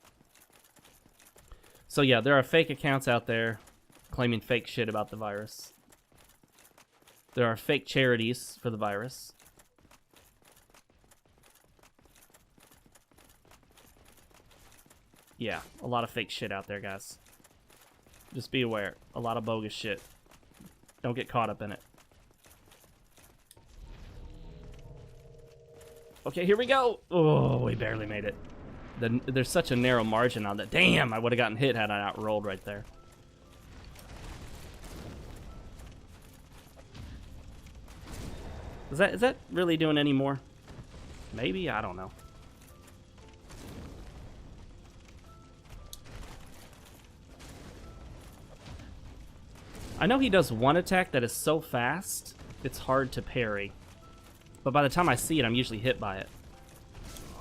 [SPEAKER 1] So yeah, there are fake accounts out there claiming fake shit about the virus. There are fake charities for the virus. Yeah, a lot of fake shit out there, guys. Just be aware. A lot of bogus shit. Don't get caught up in it. Okay, here we go. Oh, we barely made it. There's such a narrow margin on that. Damn, I would have gotten hit had I not rolled right there. Is that really doing any more? Maybe? I don't know. I know he does one attack that is so fast, it's hard to parry. But by the time I see it, I'm usually hit by it.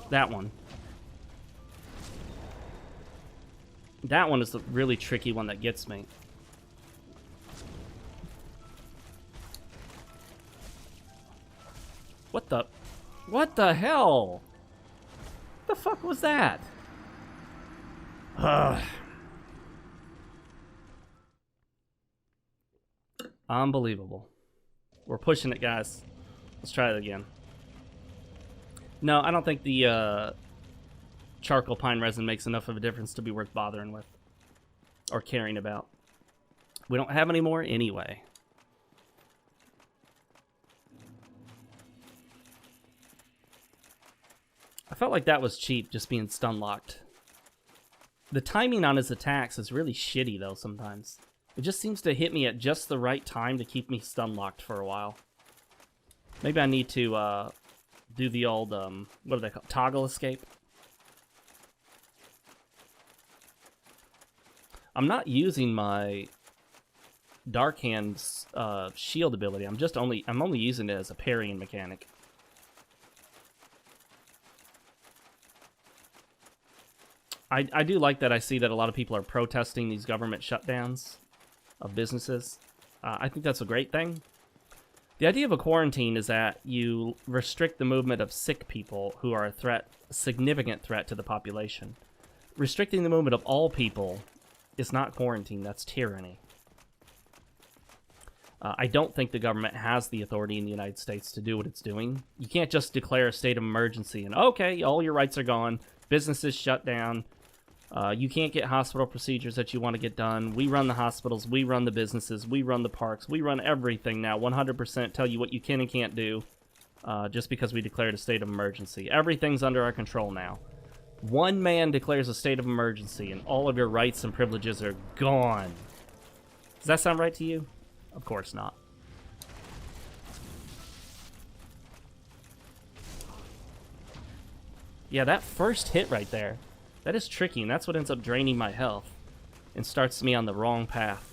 [SPEAKER 1] That one. That one is the really tricky one that gets me. What the hell? What the fuck was that? Ugh. Unbelievable. We're pushing it, guys. Let's try it again. No, I don't think the charcoal pine resin makes enough of a difference to be worth bothering with or caring about. We don't have any more anyway. I felt like that was cheap, just being stun locked. The timing on his attacks is really shitty, though, sometimes. It just seems to hit me at just the right time to keep me stun locked for a while. Maybe I need to do the old, what are they called? Toggle escape? I'm not using my Dark Hand's shield ability. I'm only using it as a parrying mechanic. I do like that I see that a lot of people are protesting these government shutdowns of businesses. I think that's a great thing. The idea of a quarantine is that you restrict the movement of sick people who are a significant threat to the population. Restricting the movement of all people is not quarantine, that's tyranny. I don't think the government has the authority in the United States to do what it's doing. You can't just declare a state of emergency and, okay, all your rights are gone, businesses shut down, you can't get hospital procedures that you want to get done. We run the hospitals, we run the businesses, we run the parks, we run everything now. 100% tell you what you can and can't do just because we declared a state of emergency. Everything's under our control now. One man declares a state of emergency and all of your rights and privileges are gone. Does that sound right to you? Of course not. Yeah, that first hit right there, that is tricky, and that's what ends up draining my health and starts me on the wrong path.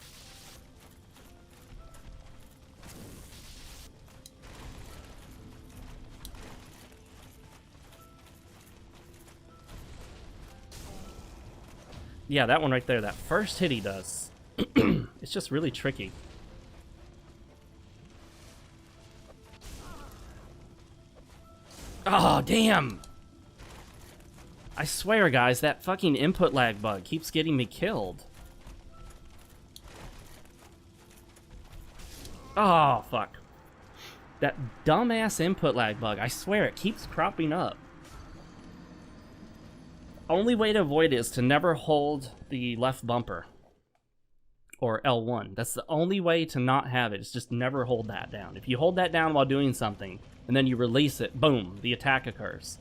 [SPEAKER 1] Yeah, that one right there, that first hit he does, it's just really tricky. Oh, damn! I swear, guys, that fucking input lag bug keeps getting me killed. Oh, fuck. That dumbass input lag bug, I swear, it keeps cropping up. Only way to avoid it is to never hold the left bumper. Or L1. That's the only way to not have it, is just never hold that down. If you hold that down while doing something, and then you release it, boom, the attack occurs.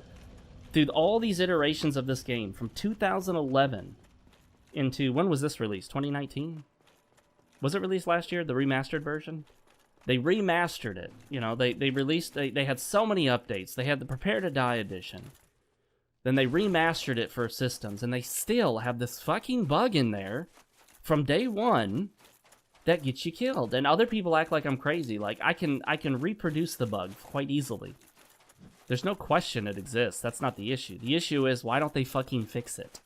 [SPEAKER 1] Through all these iterations of this game, from 2011 into, when was this released? 2019? Was it released last year, the remastered version? They remastered it. You know, they released, they had so many updates. They had the Prepare to Die edition. Then they remastered it for systems, and they still have this fucking bug in there from day one that gets you killed. And other people act like I'm crazy. Like, I can reproduce the bug quite easily. There's no question it exists. That's not the issue. The issue is, why don't they fucking fix it?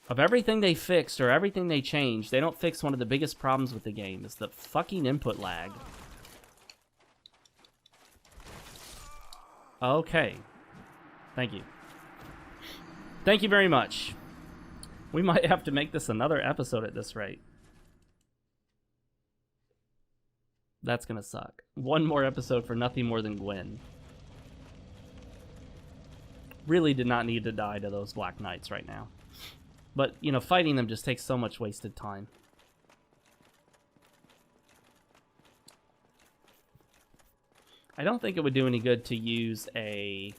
[SPEAKER 1] Of everything they fixed or everything they changed, they don't fix one of the biggest problems with the game, is the fucking input lag. Okay. Thank you. Thank you very much. We might have to make this another episode at this rate. That's gonna suck. One more episode for nothing more than Gwen. Really did not need to die to those Black Knights right now. But, you know, fighting them just takes so much wasted time. I don't think it would do any good to use a...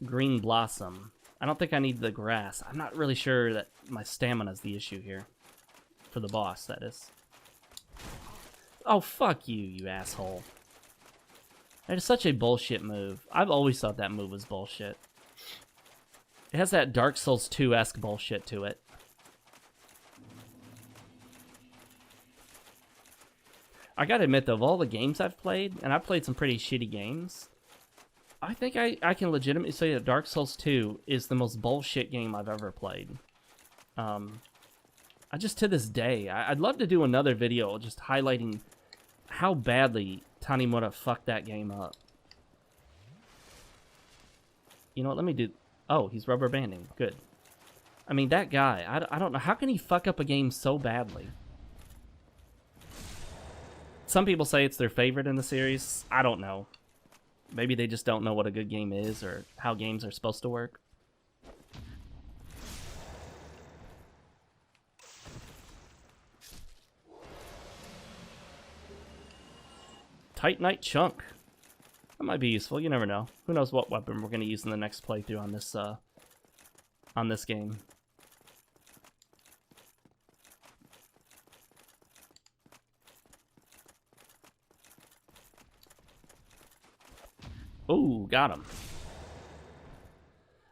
[SPEAKER 1] Green Blossom. I don't think I need the grass. I'm not really sure that my stamina is the issue here. For the boss, that is. Oh, fuck you, you asshole. That is such a bullshit move. I've always thought that move was bullshit. It has that Dark Souls 2-esque bullshit to it. I gotta admit, though, of all the games I've played, and I've played some pretty shitty games, I think I can legitimately say that Dark Souls 2 is the most bullshit game I've ever played. I just, to this day, I'd love to do another video just highlighting how badly Tanimura fucked that game up. You know what, let me do... Oh, he's rubber banding. Good. I mean, that guy, I don't know. How can he fuck up a game so badly? Some people say it's their favorite in the series. I don't know. Maybe they just don't know what a good game is or how games are supposed to work. Titanite Chunk. That might be useful. You never know. Who knows what weapon we're going to use in the next playthrough on this game. Ooh, got him.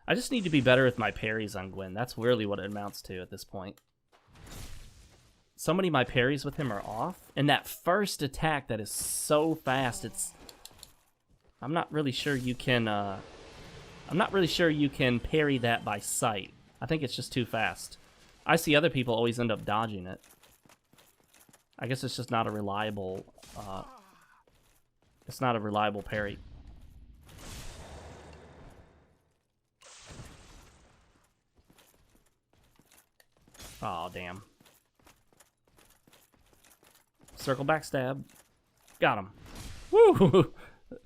[SPEAKER 1] I just need to be better with my parries on Gwen. That's really what it amounts to at this point. So many of my parries with him are off. And that first attack that is so fast, it's... I'm not really sure you can, parry that by sight. I think it's just too fast. I see other people always end up dodging it. I guess it's just not a reliable, it's not a reliable parry. Oh, damn. Circle backstab. Got him. Woo!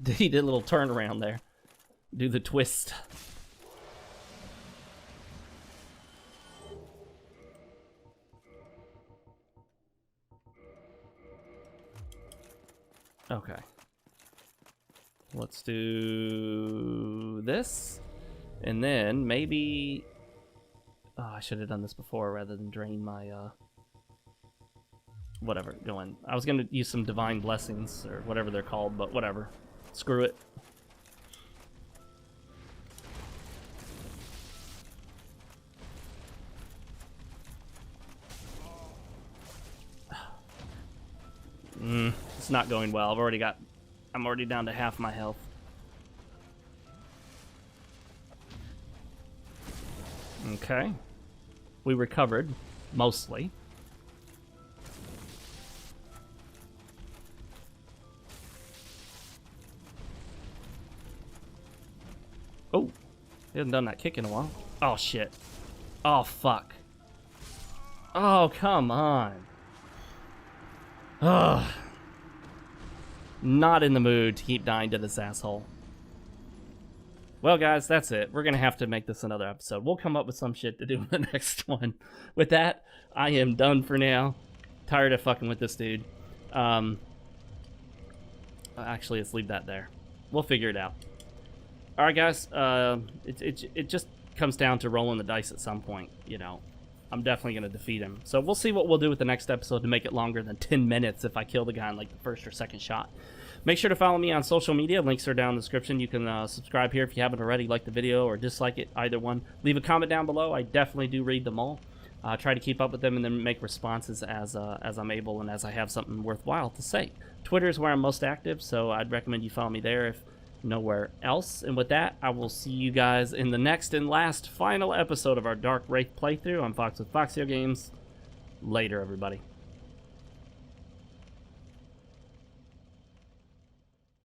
[SPEAKER 1] He did a little turnaround there. Do the twist. Okay. Let's do this. And then maybe... Oh, I should have done this before rather than drain my, whatever, going. I was going to use some Divine Blessings, or whatever they're called, but whatever. Screw it. It's not going well. I'm already down to half my health. Okay. We recovered, mostly. Oh, he hasn't done that kick in a while. Oh, shit. Oh, fuck. Oh, come on. Ugh. Not in the mood to keep dying to this asshole. Well, guys, that's it. We're going to have to make this another episode. We'll come up with some shit to do in the next one. With that, I am done for now. Tired of fucking with this dude. Actually, let's leave that there. We'll figure it out. All right, guys. It just comes down to rolling the dice at some point, you know. I'm definitely going to defeat him. So we'll see what we'll do with the next episode to make it longer than 10 minutes if I kill the guy in like the first or second shot. Make sure to follow me on social media. Links are down in the description. You can subscribe here if you haven't already. Like the video or dislike it, either one. Leave a comment down below. I definitely do read them all. Try to keep up with them and then make responses as I'm able and as I have something worthwhile to say. Twitter is where I'm most active, so I'd recommend you follow me there if nowhere else. And with that, I will see you guys in the next and last final episode of our Dark Wraith playthrough. I'm Fox with FoxeoGames. Later, everybody.